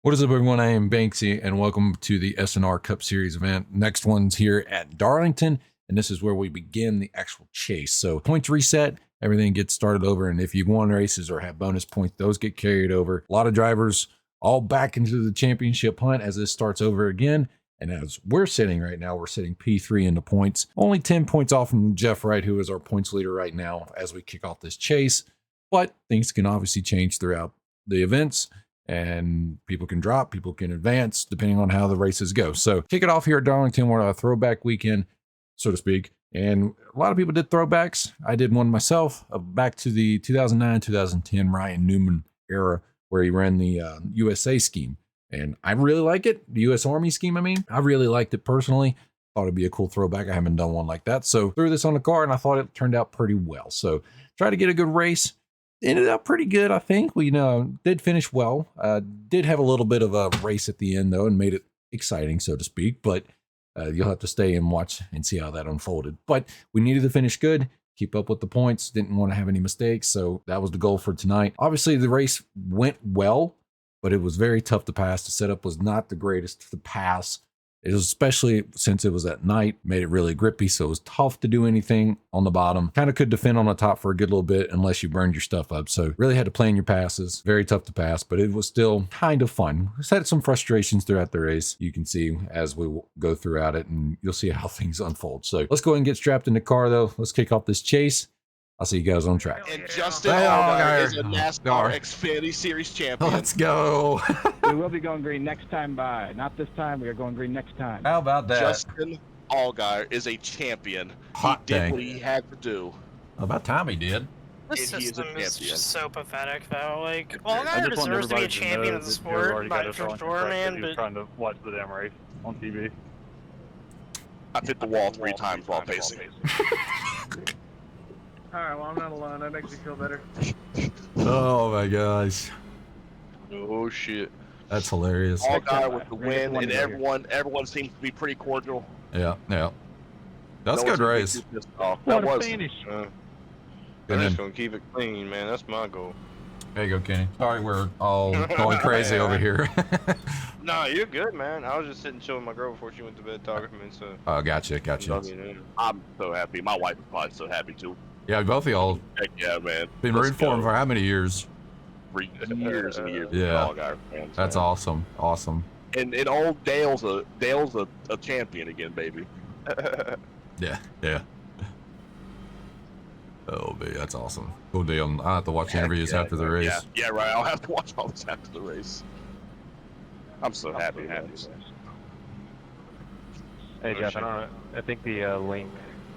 What is up, everyone? I am Banksy, and welcome to the SNR Cup Series event. Next one's here at Darlington, and this is where we begin the actual chase. So points reset, everything gets started over, and if you won races or have bonus points, those get carried over. A lot of drivers all back into the championship hunt as this starts over again. And as we're sitting right now, we're sitting P3 into points. Only 10 points off from Jeff Wright, who is our points leader right now as we kick off this chase. But things can obviously change throughout the events. And people can drop, people can advance, depending on how the races go. So kick it off here at Darlington, we're a throwback weekend, so to speak. And a lot of people did throwbacks. I did one myself, back to the 2009-2010 Ryan Newman era, where he ran the USA scheme. And I really like it, the US Army scheme, I really liked it personally. Thought it'd be a cool throwback. I haven't done one like that. So threw this on the car, and I thought it turned out pretty well. So try to get a good race. Ended up pretty good, I think. We did finish well. Did have a little bit of a race at the end, though, and made it exciting, so to speak. But you'll have to stay and watch and see how that unfolded. But we needed to finish good, keep up with the points. Didn't want to have any mistakes, so that was the goal for tonight. Obviously, the race went well, but it was very tough to pass. The setup was not the greatest to pass. It was, especially since it was at night, made it really grippy, so it was tough to do anything on the bottom. Kind of could defend on the top for a good little bit unless you burned your stuff up. So really had to plan your passes. Very tough to pass, but it was still kind of fun. Just had some frustrations throughout the race. You can see as we go throughout it, and you'll see how things unfold. So let's go ahead and get strapped in the car, though. Let's kick off this chase. I'll see you guys on track. And Justin Allgaier is a NASCAR Xfinity Series champion. Let's go. We will be going green next time by. Not this time. We are going green next time. How about that? Justin Allgaier is a champion. Hot he did dang. what he had to do. About time he did. This And he is a system is champion. just so pathetic, though. Like, Allgaier I just want deserves to be everybody a champion know of the that Joe sport, already got but us for on sure, track, man. he was But trying to watch the damn race on TV. I've hit the wall three times while pacing. Alright, well, I'm not alone. That makes me feel better. Oh my gosh. Oh shit. That's hilarious. Allgaier with the win, and everyone seems to be pretty cordial. Yeah. That's a No good one race. seems to be pissed off. What That a was. finish. I'm Good just in. gonna keep it clean, man. That's my goal. There you go, Kenny. Sorry, we're all going crazy over here. Nah, you're good, man. I was just sitting chilling with my girl before she went to bed talking to me, so. Oh, gotcha. Love you, man. I'm so happy. My wife is probably so happy too. Yeah, both of y'all Heck yeah, man. been rooting for him for how many years? For years and years. Yeah. Allgaier fans, That's man. awesome. And old Dale's a champion again, baby. Yeah. Oh, man, that's awesome. Cool deal. I'll have to watch the interviews after the race. Yeah, right. I'll have to watch all this after the race. I'm so happy, man. Hey Jeff, I think the link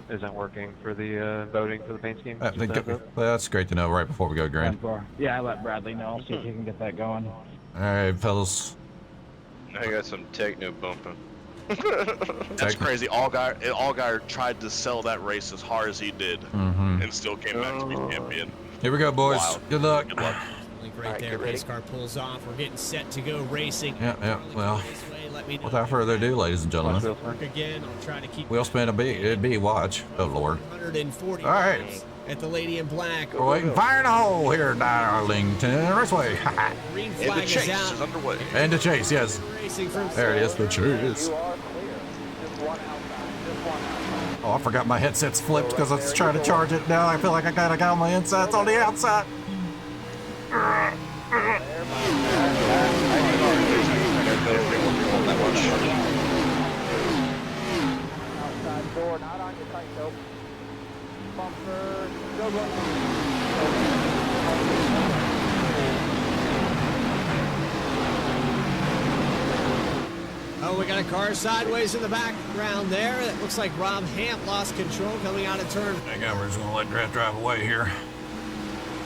isn't working for the voting for the paint scheme. I think that's great to know right before we go green. Yeah, I let Bradley know. I'll see if he can get that going. All right, fellas. I got some techno bumping. That's crazy. Allgaier tried to sell that race as hard as he did, and still came back to be champion. Here we go, boys. Wow. Good luck. Good luck. Link right there. Race car pulls off. We're getting set to go racing. Yeah. Well, Let me know. without further ado, ladies and gentlemen, Work again. I'll try to keep. we'll spin a B. Watch. Oh, Lord. 140. All right. At the Lady in Black. We're waiting. Fire in the hole here at Darlington Raceway. Green And flag the chase is out. is underway. And the chase, yes. Racing from There it is, the chase. Oh, I forgot my headset's flipped because I was trying to charge it. Now I feel like I got all my insides on the outside. Outside door, not on your tightrope. Bumper, go. Oh, we got a car sideways in the background there. It looks like Rob Hamp lost control coming out of turn. Hang on, we're just going to let Grant drive away here.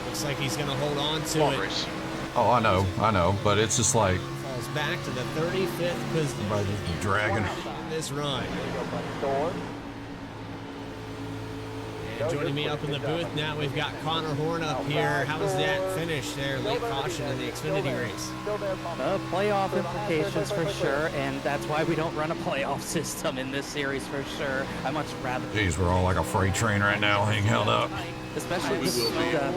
Looks like he's going to hold on to it. Race. Oh, I know, but it's just like Falls back to the 35th position by just dragging. in this run. Door. And joining me up in the booth now, we've got Connor Horn up here. How was that finish there? Late caution in the Xfinity race. Playoff implications for sure, and that's why we don't run a playoff system in this series for sure. I much rather, Jeez, we're all like a freight train right now, hang held up. especially with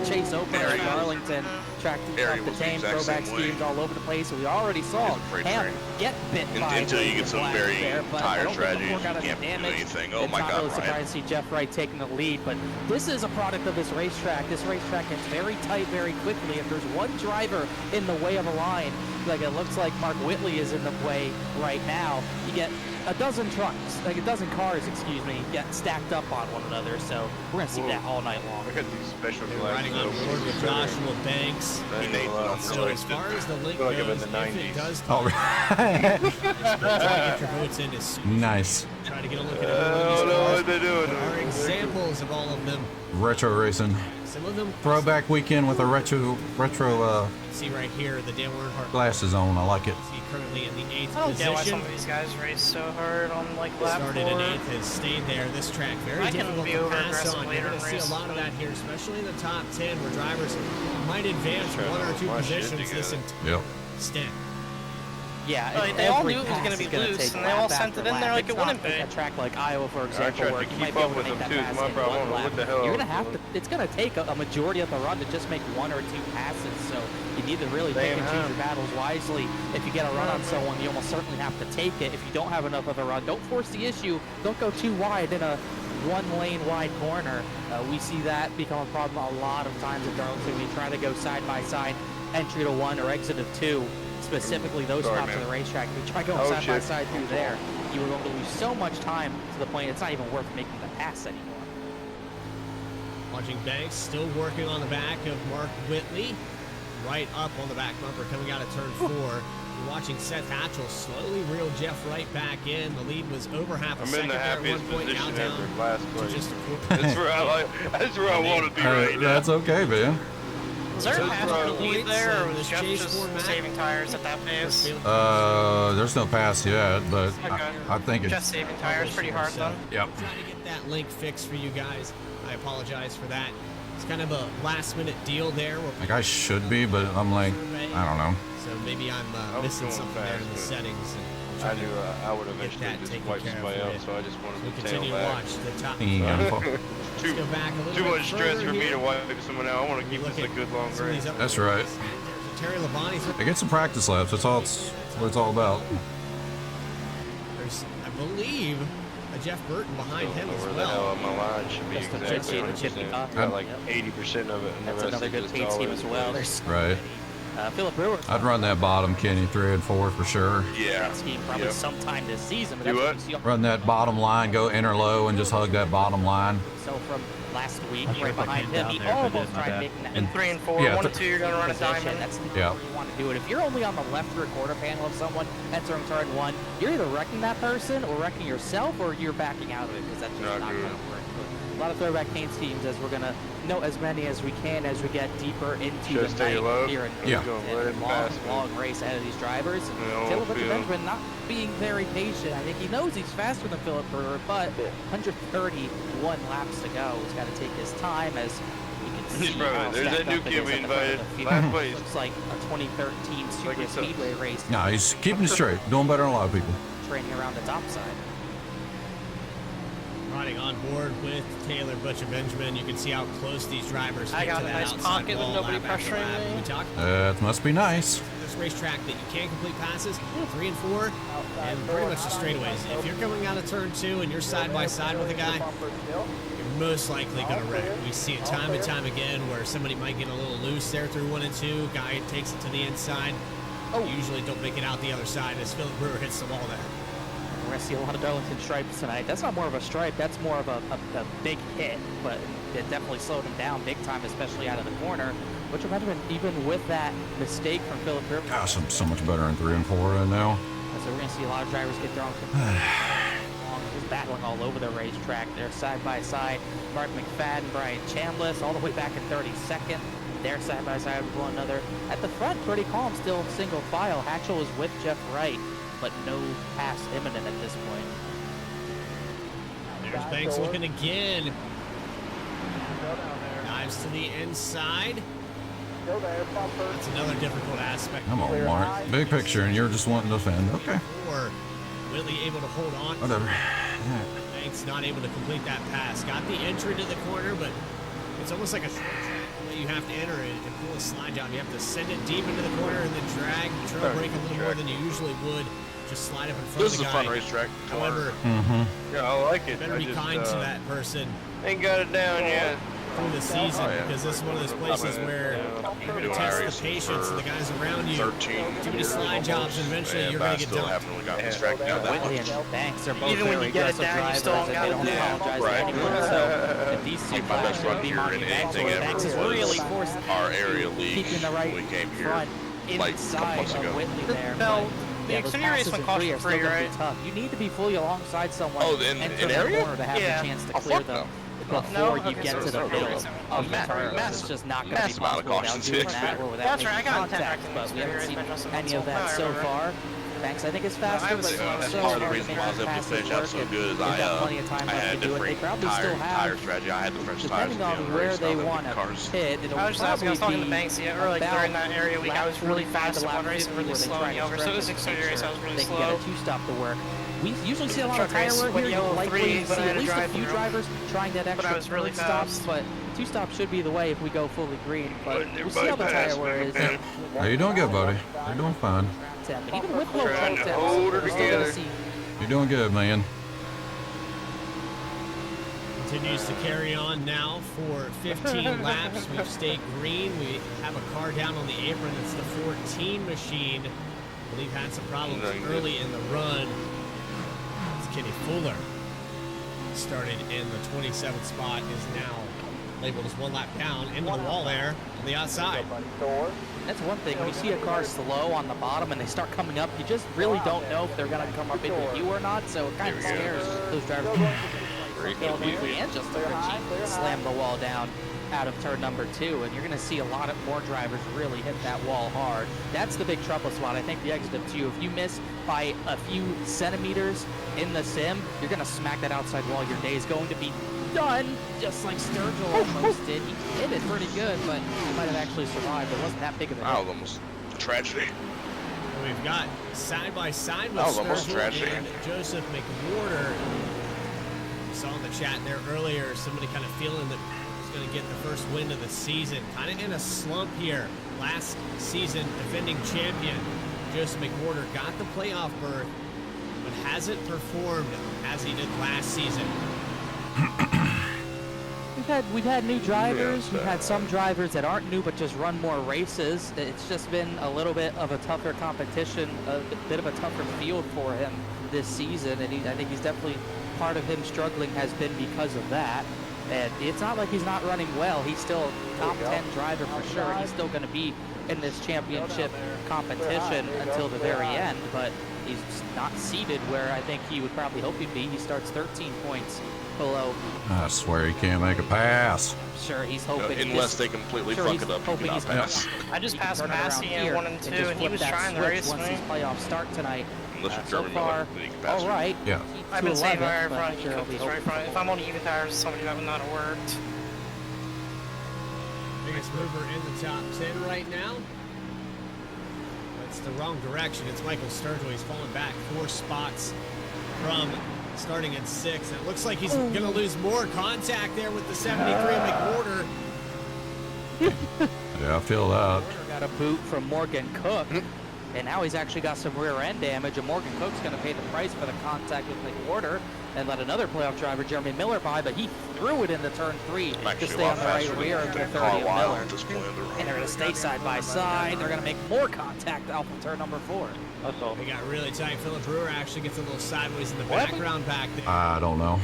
Chase Open at Darlington. racetrack area off the was the tame, exact throwback same way. schemes all over the place. We already saw It's a freight Ham train. get bit by Until you get some black very there, but I tire don't think the strategies, four got you any can't do damage. anything. Oh It's my not God, really Ryan. surprised to see Jeff Wright taking the lead, but this is a product of this racetrack. This racetrack gets very tight very quickly. If there's one driver in the way of a line, like it looks like Mark Whitley is in the way right now, you get a dozen trucks, like a dozen cars, excuse me, get stacked up on one another. So we're gonna see that all night long. I got these special They're glasses. riding on board with Joshua Banks. He named it on So as far as the link feel like I'm in goes, the if it 90s. does All right. get your votes in as soon as Nice. try to get a look at I every don't one know of what these they're cars. doing. There are examples of all of them. Retro racing. Some of them Throwback weekend with a retro see right here, the Dan Earnhardt glasses on. I like it. see currently in the 8th I don't get why position. some of these guys race so hard on like lap Started 4. in 8th, has stayed there. This track very I can difficult be to over pass aggressive on. You're later going to in see a race. lot of that here, especially in the top 10, where drivers might advance Trying one to or two hold my shit positions this together. Yep. stint. Yeah, Like, and they all every knew it was pass gonna be is gonna loose, take and they all lap sent after it in lap. there like It's it wouldn't not like be. a track like Iowa, for I example, tried where to you might keep be up able to with make them that too. pass It's my in problem. I one don't know lap. what the hell You're I gonna was have to. doing. It's gonna take a majority of the run to just make one or two passes. So you need to really pick and choose your battles wisely. If you get a run on someone, you almost certainly have to take it. If you don't have enough of a run, don't force the issue. Don't go too wide in a one-lane wide corner. We see that become a problem a lot of times at Darlington. We try to go side by side, entry to 1 or exit of 2. Specifically those Sorry, spots of man. the racetrack. If you try going Oh, side by shit. side through there, you are going to lose so much time to the point it's not even worth making the pass anymore. Watching Banks still working on the back of Mark Whitley. Right up on the back bumper coming out of turn 4. You're watching Seth Hatchell slowly reel Jeff Wright back in. The lead was over half a I'm second in the there at one happiest point, now position down ever. Last to place. just a quarter. That's where I like. That's where I want to be right now. That's okay, man. Was there a So pass far, for the lead points, there, or and was this Jeff chase just format- saving tires at that pace? There's no pass yet, but I think it's. Just saving tires pretty hard then. Yep. Trying to get that link fixed for you guys. I apologize for that. It's kind of a last-minute deal there. Like I should be, but I'm like, I don't know. So maybe I'm I was missing going something there in fast, the but settings. And I trying knew to I would eventually that just taken wipe care of somebody for out, you. so I just wanted we to continue tail to back. watch the top. Yeah. Too, Go back a little too bit much stress further for me here. to wipe someone out. I want to keep Look this a at good long some of these race. other That's right. There's Terry Labonte. I get some practice laps. That's all. It's what it's all about. There's, I believe, a Jeff Burton behind him as Where the hell well. on my line should be Just a exactly chippy 100%. up. Got like Yep. 80% of it, and the That's rest another is good just paint all scheme over as the well. place. There's Right. Philip Brewer. I'd run that bottom Kenny 3 and 4 for sure. Yeah. Scheme probably Yep. sometime this season. But Do that's what? you see Run that bottom line, go inner low, and just hug that bottom line. So from last week, I right put behind my him, hand he down there if I almost did, my tried bad. making that. In 3 and 4, Yeah, 1 and 2, you're gonna run a position. diamond. That's the Yeah. where you want to do it. If you're only on the left rear quarter panel of someone entering turn 1, you're either wrecking that person or wrecking yourself, or you're backing out of it because that's just Not not good. going to work. But a lot of throwback paint schemes, as we're going to note as many as we can as we get deeper into Should I the stay night low? here in Yeah. Darlington. Let A him long, pass me. long race ahead of these drivers. Yeah, Taylor feel. Benjamin not being very patient. I think he knows he's faster than Philip Brewer, but 131 laps to go. He's got to take his time as we can see He's probably- how there's stacked that new up it kid is we at the front of invited. the field. Last place. Looks like a 2013 Super Like it's a- Speedway race No, he's keeping it straight. Doing better than a lot of people. training around the top side. Riding on board with Taylor Butcher Benjamin. You can see how close these drivers I get got to a that nice outside pocket with wall nobody lap after pressuring lap. me. We talked about That must be nice. this racetrack that you can complete passes 3 and 4 and pretty much the straightaways. If you're coming out of turn 2 and you're side by side with a guy, you're most likely going to wreck. We see it time and time again where somebody might get a little loose there through 1 and 2. Guy takes it to the inside. Usually don't make it out the other side as Philip Brewer hits the wall there. We're going to see a lot of Darlington stripes tonight. That's not more of a stripe, that's more of a big hit, but it definitely slowed him down big time, especially out of the corner. Butcher Benjamin, even with that mistake from Philip Brewer. Gosh, I'm so much better in 3 and 4 right now. So we're going to see a lot of drivers get Darlington. Just battling all over the racetrack. They're side by side. Mark McFadden, Brian Chambliss, all the way back in 32nd. They're side by side with one another. At the front, pretty calm, still single file. Hatchell is with Jeff Wright, but no pass imminent at this point. There's Banks looking again. Dives to the inside. That's another difficult aspect. Come on, Mark. Big picture, and you're just wanting to defend. Okay, Or Whitley able to hold on. whatever. Banks not able to complete that pass. Got the entry to the corner, but it's almost like a short track that you have to enter it and pull a slide down. You have to send it deep into the corner and then drag the trail brake a little more than you usually would. Just slide up in front This of is the a guy. fun racetrack. However, Yeah, I like it. better I be just, kind to that person Ain't got it down yet. through the season, because this is one of those places where you're going to test the patience of the guys around you. 13 Too many slide jobs, and eventually you're going to get still dumped. haven't really got this track down that Whitley much. and Banks are both Even when very you get it aggressive down, you still drivers, don't and they got don't it down. apologize to Right. anyone. So if these two My best clashes run would be here Marty in Banks, anything where ever Banks is was really forced our area league keeping the right when we came here front like a couple inside months ago. of Whitley there. No, but, the yeah, those Xfinity race passes went in caution three are still free, gonna be right? tough. You need to be fully alongside someone Oh, in enter the area? corner to have Yeah. the chance to Oh, clear fuck them No, before you okay, get so to the no, middle no, of the turn. massive- It's just not going to be massive amount of possible without cautions. doing that or without That's right, I making got in 10 contact, wrecked in but the we haven't race seen by Justin any Mansell. of that No, I so remember. far. Banks, I think, is faster, I was but slow. That's so part of the hard to reason make why I was those able to passes finish out work, so and good is they've got plenty of time I left had to do it. They different probably still tire have, strategy. I had the fresh tires depending at on the end of the where race, they not the want big to cars. pit, it'll I was just asking, I was talking to probably Banks, yeah, or like about during that area week, I was really 45 fast to at lap one race and 50 really where they slow try me to over. So it was stretch Xfinity race, I was really they can get slow. a two-stop to work. We usually see a lot of Truck tire race work when here. you You'll go likely three, but see I had at to least a drive few through. drivers trying that extra I was really turn stops, fast. but two-stop should be the way if we go fully green. But we'll see how the tire wear is. How you doing good, buddy? You're doing fine. But even with low Trying to toe hold her we're still gonna together. see You're doing good, man. Continues to carry on now for 15 laps. We've stayed green. We have a car down on the apron. It's the 14 machine. I believe had some problems early in the run. It's Kenny Fuller. Started in the 27th spot, is now labeled as one lap down into the wall there on the outside. that's one thing. When you see a car slow on the bottom and they start coming up, you just really don't know if they're going to come up into you or not. So it kind of scares those drivers. And just slam the wall down out of turn number 2, and you're going to see a lot of more drivers really hit that wall hard. That's the big trouble spot. I think the exit of 2, if you miss by a few centimeters in the sim, you're going to smack that outside wall. Your day is going to be done, just like Sturgill almost did. He hit it pretty good, but he might have actually survived. It wasn't that big of a That hit. was almost a tragedy. We've got side by side with That was almost Sturgill tragedy. and Joseph McWhorter. We saw in the chat there earlier somebody kind of feeling that he's going to get the first win of the season. Kind of in a slump here. Last season, defending champion Joseph McWhorter got the playoff berth, but hasn't performed as he did last season. We've had new drivers. We've had some drivers that aren't new but just run more races. It's just been a little bit of a tougher competition, a bit of a tougher field for him this season, and I think he's definitely part of him struggling has been because of that. And it's not like he's not running well. He's still top 10 driver for sure. He's still going to be in this championship competition until the very end, but he's not seated where I think he would probably hope he'd be. He starts 13 points below. I swear he can't make a pass. Sure, he's hoping. Unless they completely fuck it up, he hoping cannot he's gonna pass. I just he can passed turn it around Massey here in 1 and 2, just and he flip was that trying to switch race once me. these playoffs start tonight. Unless you're So German far, Miller, then you can pass all him. right. Yeah. I've been saying 211, right but front, you sure cook he'll be these right hopeful front. If I'm on even tires, somebody that would not have worked. Biggest mover in the top 10 right now. That's the wrong direction. It's Michael Sturgill. He's fallen back 4 spots from starting at 6. And it looks like he's going to lose more contact there with the 73 McWhorter. Yeah, I feel that. Got a boot from Morgan Cook, and now he's actually got some rear end damage, and Morgan Cook's going to pay the price for the contact with McWhorter and let another playoff driver, Jeremy Miller, by, but he threw it into turn 3 to Actually, stay on the right rear of the 30 of Miller. At this point of the run. And they're going to stay side by side. They're going to make more contact off of turn number 4. That's all. We got really tight. Philip Brewer actually gets a little sideways in the background back there. I don't know.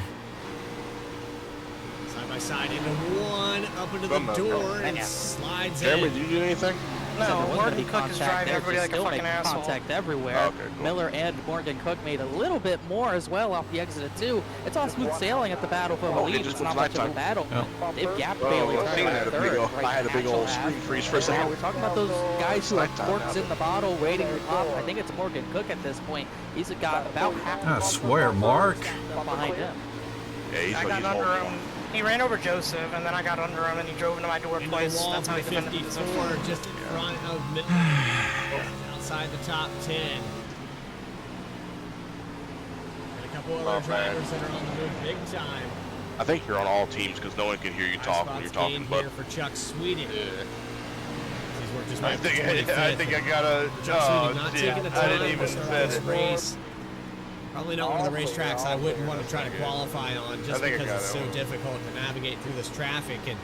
Side by side into 1, up into the door, and slides Jeremy, in. did you do anything? No, There Morgan wasn't Cook any is contact driving there, everybody just like a still fucking making asshole. contact everywhere. Okay, cool. Miller and Morgan Cook made a little bit more as well off the exit of 2. It's all smooth sailing at the battle for the Oh, lead. it just It's not was much of a nighttime. battle. Yeah. They've gapped Oh, Bailey I turning had a third. big old- right I had a big natural old half. screen freeze for a Yeah, second. we're talking about those guys who have Nighttime corks now. in the bottle waiting to pop. I think it's Morgan Cook at this point. He's got about half I swear, Mark. behind him. Yeah, he's I got holding under on. him. He ran over Joseph, and then I got under him, and he drove into my door Into twice. the wall That's for how the he defended the 54, position. just in front of outside the top 10. And a couple other drivers that are on the move big time. I think you're on all teams because no one can hear you talk when you're talking. But here for Chuck Sweden. Yeah. He's worked his way I up to think 25th. I got a. Chuck Sweden not shit, taking the I time didn't to even start say this it. race. Probably not one of the racetracks I wouldn't want to try to qualify on just think I because got it's it. so difficult to navigate through this traffic. And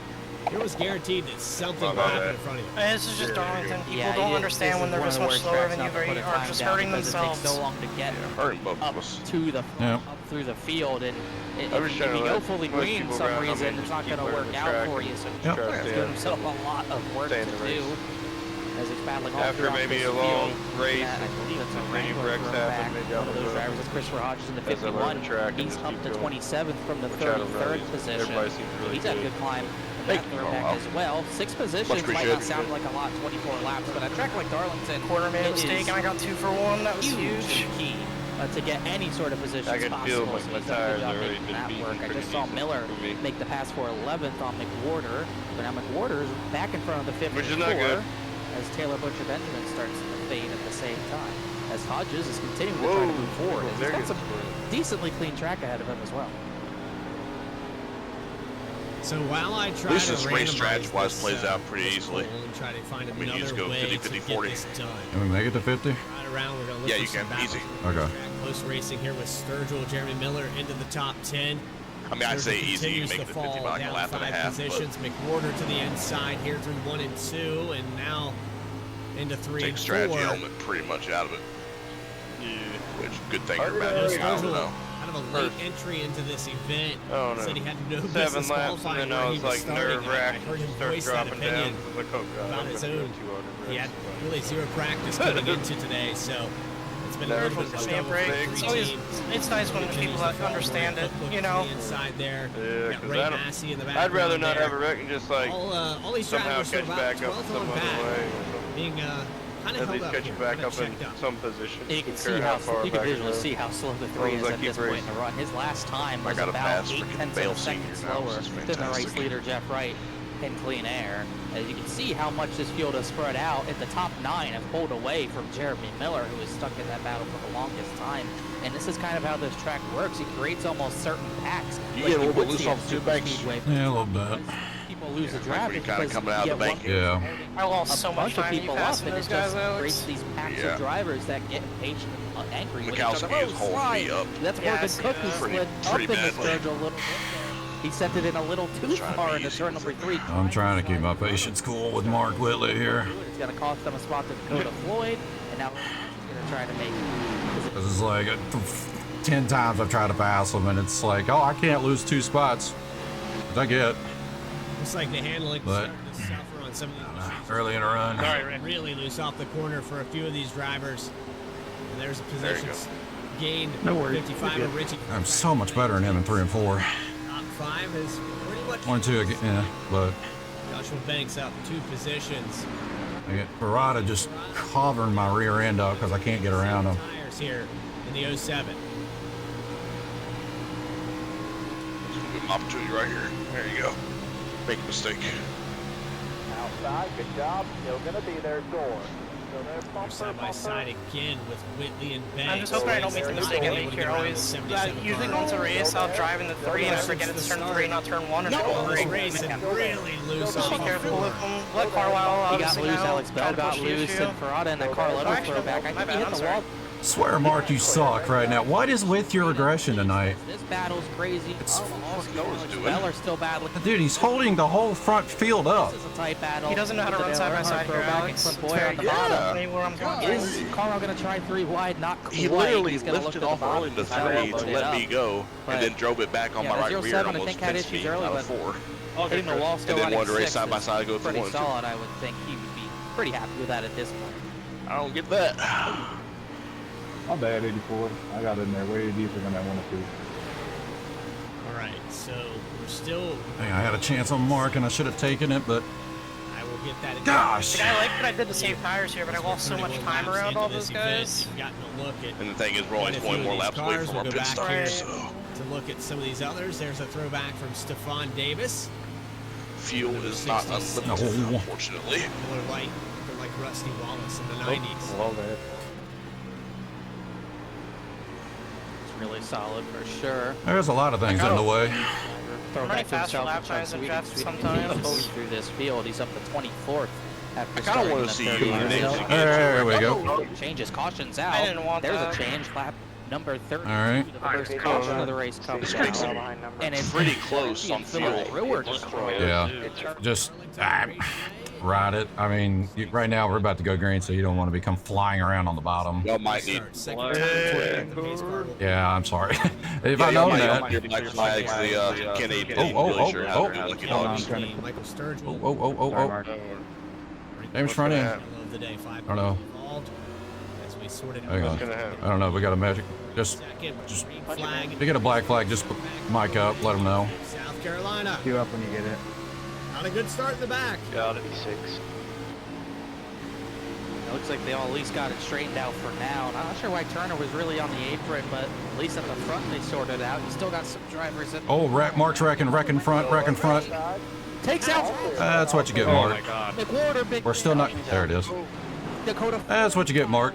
it was guaranteed that something would about happen that. in front of you. This is just Darlington. People Yeah, don't this understand is when they're one this of the much worst slower tracks than you not to put a are time just down hurting because themselves. It takes so long to get hurting both up of us. to the Yeah. up through the field, and I was if trying you to go let fully most green for people some around, I reason, mean, it's not keep going to learning work the out track for and you. So Yep. try to he's stay giving on- himself a lot of work stay to in the do race. as he's battling all After throughout maybe this a long field. race, Yeah, I believe it's a and Wrangler wrecks throwback. happen, maybe One of I'll those go drivers is Christopher Hodges in the as I learn the 51. track and He's just up keep to going. 27th from the Which out of 33rd rallies, position. everybody seems really He's had good. good climb in Thank that you. throwback Wow. as well. 6 positions might appreciated. not sound like a lot, 24 laps, but a track like Darlington, Quarter made a it mistake is and I got 2 for 1. That was huge huge. and key to get any sort of positions I can feel possible. my So he's done a tires good job already making been that beaten work. I pretty just saw decent Miller for me. make the pass for 11th on McWhorter, but now McWhorter is back in front of the 54 Which is not good. as Taylor Butcher Benjamin starts to fade at the same time. As Hodges is continuing to Whoa. try to move forward. And he's There got goes some the- decently clean track ahead of him as well. So while I try At least to this race randomize strategy-wise this, plays out pretty this easily. poll and try to find I mean, you just another go way 50, to 50, get 40. this done. Can we make it to 50? Right around, we're gonna look Yeah, for you some can. battles Easy. from the Okay. track. Close racing here with Sturgill, Jeremy Miller into the top 10. I mean, I'd say Sturgill easy. You continues make to it to 50 fall by like a down lap and a 5 half. But positions. McWhorter to the inside here through 1 and 2, and now into 3 take and strategy 4. element pretty much out of it. Yeah. Which, good thing you're Sturgill, back. I don't Sturgill, know. kind of a late entry into this event. Oh, no. Said he had no 7 business laps, qualifying and then where I he was was like starting. nerve I wracked. heard him Start voice that dropping down. opinion I was like, oh god, about I'm his gonna go own. 200 He had reps. really 0 practice coming into today, so it's been a little bit of a Give me a struggle break. for the It's 3 always, teams. it's nice when there's people that understand it, you know. The inside there. Yeah, You got 'cause Ray I don't- Massey in the I'd background rather not there. have a wreck and just like all these somehow drivers are catch about back up 12th some on other back, way or something. being kind of At held least up catch here, you back kinda up in checked up. some position. And you can Don't see care how far you can back you visually go. see how slow the As 3 long is as I at keep this point in racing. the run. His last time I was got a about pass 8 for tenths Bale of a second Senior now, slower which is than the race fantastic. leader Jeff Wright in clean air. As you can see how much this field has spread out, and the top 9 have pulled away from Jeremy Miller, who is stuck in that battle for the longest time. And this is kind of how this track works. It creates almost certain packs. You like get a little bit would loose see off at the two Super banks. Speedway. Yeah, a little bit. People lose the Yeah, draft when you're kinda because coming out you of the get bank. one Yeah. person I lost a so much bunch of time you people up, passing and it those guys just out. creates these packs Yeah. of drivers that get impatient and angry with each other. Mikowski is holding slide. me up. That's Yeah, I Morgan see Cook, that. who Pretty- slid up pretty in the badly. Sturgill a little bit there. He sent it in a little too Trying to far be into easy turn with number it. 3. I'm trying to keep my patience cool with Mark Whitley here. It's going to cost them a spot to go to Floyd, and now he's going to try to make it. This is like 10 times I've tried to pass him, and it's like, oh, I can't lose 2 spots. Which I get Looks like the handling But- starting to suffer on some of these machines. early in a run. Really loose off the corner for a few of these drivers. And there's a There you position gained. No worries. 55 of Richie. I'm so much better than him in 3 and 4. Top 5 is pretty much 1 and 2, again, yeah, but Joshua Banks up 2 positions. I get Barada just covering my rear end up because I can't get around him. Tires here in the 07. Good opportunity right here. There you go. Make a mistake. Outside, good job. Still gonna be there, door. Still there, They're bumper, side by side again with Whitley and Banks. I'm just hoping I don't make the mistake I make here. Always, usually going to race, I'll drive in the 3 and I forget it's turn 3, not turn 1, and No, go this break. race and really loose Just off be the careful floor. with them. Let Carlisle He got obviously loose, know, Alex try Bell to got push the loose, issue. and Ferrata and that Carletto Actually, throwback. I my think he bad, hit the I'm wall. Swear, Mark, you suck right now. What is with your aggression tonight? This battle's crazy. Bell are still battling. Dude, he's holding the whole front field up. This is a tight battle. He doesn't know how to run side by side here, Alex. Clint It's Boyer very on the good. bottom. Maybe where I'm going. Is Carl going to try 3 wide? Not quite. He literally He's gonna look lifted to the off bottom early to to try to 3 load to it let up. me go, But- and then drove it back on Yeah, my the right rear 07 and I almost think had pinched issues me early, out of but 4. Hitting the wall still And then running wanted to race 6 side by is side, go through pretty 1 and 2. solid. I would think he would be pretty happy with that at this point. I don't get that. My bad, 84. I got in there way deeper than I wanted to. All right, so we're still. Hey, I had a chance on Mark, and I should have taken it, but I will get that. gosh. I like what I did to save tires here, but I lost so much time around all those guys. You've gotten a look at. And the thing is, we're only quite a few 20 of more these laps away cars. from We'll our go pit back stop, here so to look at some of these others. There's a throwback from Stephon Davis. fuel is not unlimited, No. unfortunately. They're like Rusty Wallace in the 90s. Love that. It's really solid for sure. There's a lot of things in the way. throwing Running back to faster himself lap and trying times than sweeping, Jeff sweeping, sometimes. going through this field. He's up to 24th after I kinda starting wanna in the see 30 you or Nick, so. to get There we go. Oh, changes cautions out. I didn't want There's that. a change. Lap number 32. All right. The first caution of the race comes This makes out. it And it's pretty close on Philip fuel. Brewer Yeah. Just ride it. I mean, right now we're about to go green, so you don't want to become flying around on the bottom. Y'all might need. Yeah, I'm sorry. If Yeah, I y'all know might that. need black flags. The Kenny Oh, Glacier has oh. Lucky Hold on, Dogs. I'm trying to. Michael Sturgill. Oh. James front end. Middle of the day, 5 I don't know. involved as we sorted Hang out on. gonna happen? I don't know. We got a magic. Just second green flag. if you get a black flag, just put mic up. Let them know. South Carolina. Queue up when you get it. Not a good start in the back. Got it. 6. It looks like they all at least got it straightened out for now. Not sure why Turner was really on the apron, but at least at the front they sorted it out. You still got some drivers that Oh, Mark's wrecking front. takes out That's what you get, Mark. McWhorter. Big We're still not. There it is. Dakota. That's what you get, Mark.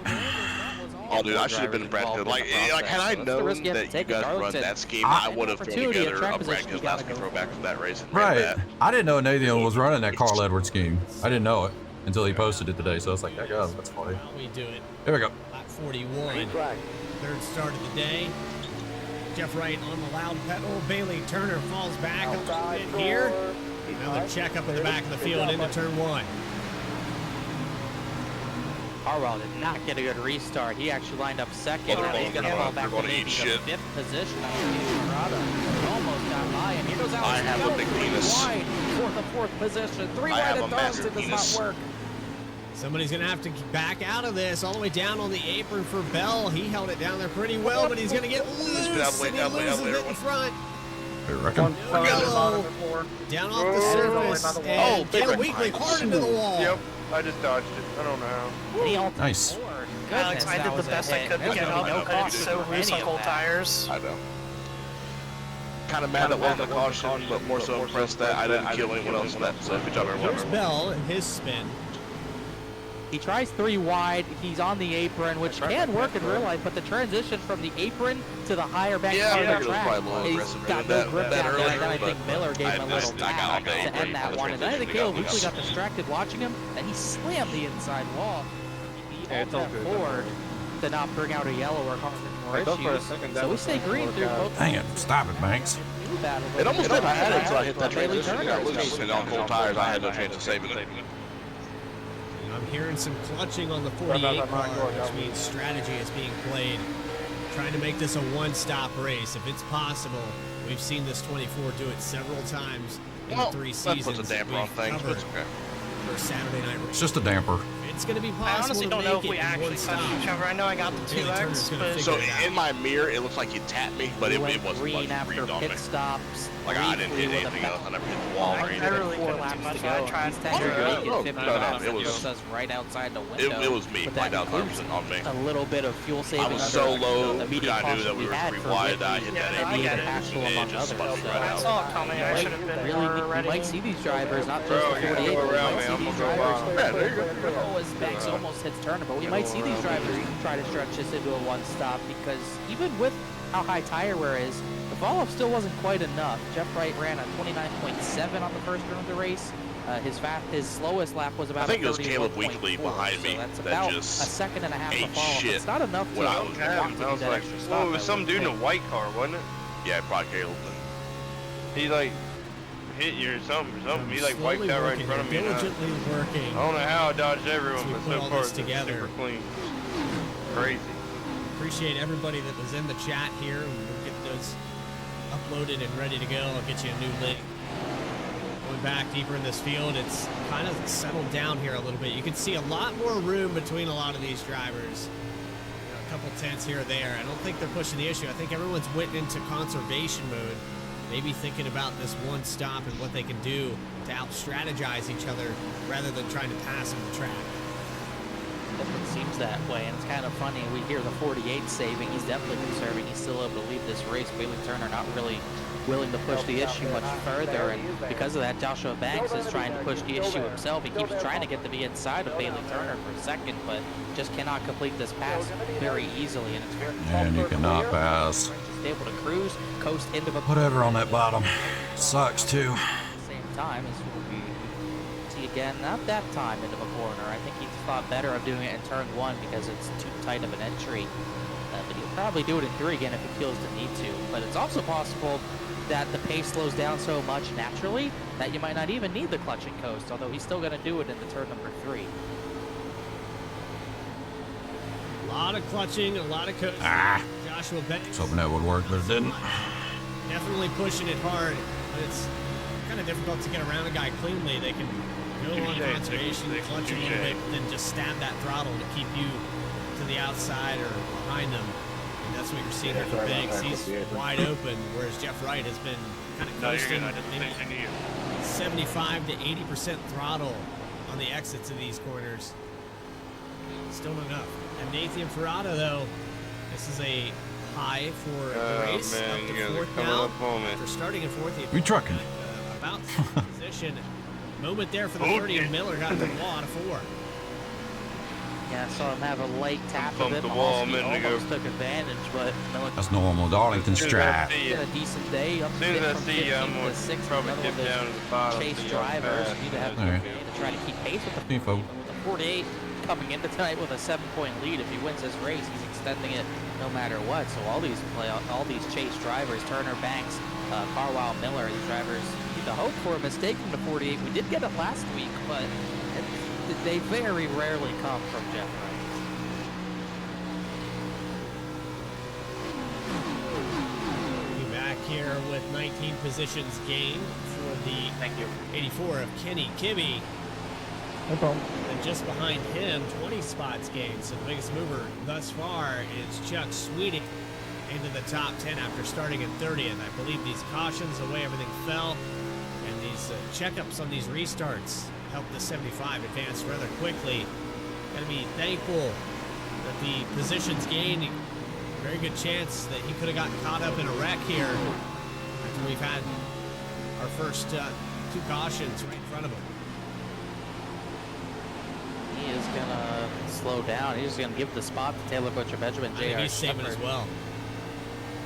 Oh, dude, I should have been Brad Pitt. Like, had I known that you guys run that scheme, I would have thrown together a Brad Pitt NASCAR throwback from that race. And ran Right. that. I didn't know Nathan was running that Carl Edwards scheme. I didn't know it until he posted it today. So I was like, "Oh, that's funny." How we do it. Here we go. Lap 41. Third start of the day. Jeff Wright on the loud pedal. Bailey Turner falls back a little bit here. Another check up in the back of the field into turn 1. Harwell did not get a good restart. He actually lined up second. Well, they're He's both going to gonna- fall back they're gonna to maybe eat the shit. 5th position. Almost got by him. Here goes Alex I have a Bell, big 3 penis. wide for the 4th position. 3 I wide have at a Darlington massive does penis. not work. Somebody's going to have to back out of this all the way down on the apron for Bell. He held it down there pretty well, but he's going to get loose, Get out of the way, and he out of the way, loses out of the way, it in front. Here, reckon. Yellow down off the surface, and big Caleb one. Weekly hard into the wall. Yep. I just dodged it. I don't know how. And he ulted Nice. forward. Alex, Goodness, I that did the was a best I hit. could to There's get gonna up, be no but it's cost so for loose any on of cold that. tires. I know. Kind of mad that wasn't a caution, but more so impressed that I didn't kill anyone else in that. So good job, Here's everyone. Bell and his spin. He tries 3 wide. He's on the apron, which can work in real life, but the transition from the apron to the higher back Yeah, part I of figured the it was track, probably a little he's aggressive got doing no that grip that down there, earlier, and then I think but Miller gave him a little I got tap on the to apron end that for the one. And then I think transition Caleb to go Weekly got loose. distracted watching him, and he slammed the inside wall. He ulted forward to not bring out a yellow or cause any more issues. So we stay green through both. Dang it. Stop it, Banks. It almost did. I had it until I hit that Bailey transition. Turner Got was loose, chasing and on cold tires, I had no chance of saving it. I'm hearing some clutching on the 48 car, which means strategy is being played. Trying to make this a one-stop race if it's possible. We've seen this 24 do it several times in the 3 that seasons. puts a damper on we've things, but covered it's okay. for Saturday night race. It's just a damper. It's going to be I possible honestly to don't know make if we it in actually one stop. touched each other. I know I got the Bailey Turner's 2x, gonna but figure So it out. in my mirror, it looks like you tapped me, but it wasn't green like after breathed on me. pit stops. Like I didn't hit briefly with a anything else. I never hit the I wall or anything. really couldn't do much. I tried He's to technically Oh, making no, 50 no, miles it an was- hour, us right outside the window. It was me. But Like that that was includes 100% on me. a little bit of fuel saving. I was so under low. the medium I knew caution that we were had 3 for wide. Whitney. I hit that Yeah, I apron get and it. Actual it among just spun others, me so- right I out. saw it coming. I should have been Really, more you ready. might see these drivers, not just Bro, the yeah, 48, go but you around might me, see I'm these gonna go drivers. by. Yeah, there you go. Oh, as Banks almost hits Turner, but we might see these drivers try to stretch this into a one-stop because even with how high tire wear is, the fall-off still wasn't quite enough. Jeff Wright ran a 29.7 on the first run of the race. His slowest lap was about I think it was 31.4, Caleb Weekly behind me so that's that about just a second and a half ate of fall-off. shit It's not enough to when I was want driving. to I do was that like, extra stop. well, it was I some would dude in a think. white car, wasn't it? Yeah, probably Caleb. He like hit you or something. He like wiped Slowly out right in working, front of me. And I diligently working. don't know how I dodged everyone, As we but put so all far this it's been together. super clean. Crazy. Appreciate everybody that was in the chat here. We'll get those uploaded and ready to go. I'll get you a new link. Going back deeper in this field, it's kind of settled down here a little bit. You can see a lot more room between a lot of these drivers. You know, a couple tenths here or there. I don't think they're pushing the issue. I think everyone's went into conservation mode, maybe thinking about this one stop and what they can do to out-strategize each other rather than trying to pass them the track. It seems that way, and it's kind of funny. We hear the 48 saving. He's definitely conserving. He's still able to lead this race. Bailey Turner not really willing to push the issue much further, and because of that, Joshua Banks is trying to push the issue himself. He keeps trying to get to be inside of Bailey Turner for a second, but just cannot complete this pass very easily, and it's very And you cannot pass. just able to cruise, coast into the Whatever on that bottom. Sucks too. at the same time as we see again, not that time into the corner. I think he thought better of doing it in turn 1 because it's too tight of an entry. But he'll probably do it in 3 again if he feels the need to. But it's also possible that the pace slows down so much naturally that you might not even need the clutching coast, although he's still going to do it in the turn number 3. A lot of clutching, a lot of coast. Joshua Banks. Was hoping that would work, but it didn't. Definitely pushing it hard, but it's kind of difficult to get around a guy cleanly. They can go on conservation, clutch a little bit, then just stab that throttle to keep you to the outside or behind them. And that's what you're seeing here from Banks. He's wide open, whereas Jeff Wright has been kind of coasting maybe 75 to 80% throttle on the exits of these corners. Still not enough. And Nathan Ferrata, though, this is a high for the race. Man, up you to guys are 4th coming now. up on me. After starting in 4th, We trucking. about position. Moment there for the 30 of Miller, got to the wall out of 4. Yeah, I saw him have a light tap of Bumped it. the wall a minute ago. Almost took advantage, but Miller That's normal Darlington strat. did a decent day. Up As soon as I from see you, 15 I'm to going 6. to probably Another dip one of down those to the bottom. chase see how drivers fast need to have it the is. Alright. to try to keep pace with the Info. with the 48 coming into tonight with a 7-point lead. If he wins this race, he's extending it no matter what. So all these chase drivers, Turner, Banks, Carlisle, Miller, these drivers need to hope for a mistake from the 48. We did get it last week, but they very rarely come from Jeff Wright. Back here with 19 positions gained for the 84 of Kenny Kibbe. No problem. And just behind him, 20 spots gained. So the biggest mover thus far is Chuck Sweeting into the top 10 after starting in 30th. I believe these cautions, the way everything fell, and these checkups on these restarts helped the 75 advance rather quickly. Gotta be thankful that the positions gained. Very good chance that he could have gotten caught up in a wreck here after we've had our first 2 cautions right in front of him. He is gonna slow down. He's gonna give the spot to Taylor Butcher Benjamin. I think he's saving as well.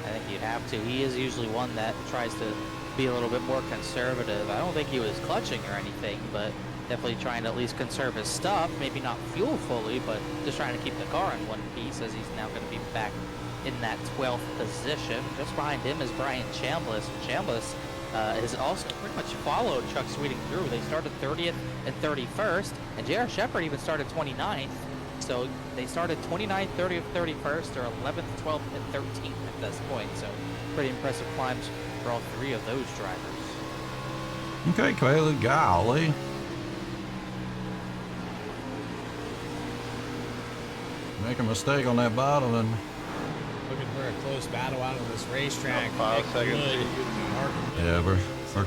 I think you'd have to. He is usually one that tries to be a little bit more conservative. I don't think he was clutching or anything, but definitely trying to at least conserve his stuff. Maybe not fuel fully, but just trying to keep the car in one piece, as he's now going to be back in that 12th position. Just behind him is Brian Chambliss. Chambliss has also pretty much followed Chuck Sweeting through. They started 30th and 31st, and J.R. Shepard even started 29th. So they started 29th, 30th, 31st, or 11th, 12th, and 13th at this point. So pretty impressive climbs for all 3 of those drivers. Okay, Caleb, golly. Make a mistake on that bottom and Looking for a close battle out on this racetrack. 5 seconds. yeah, we're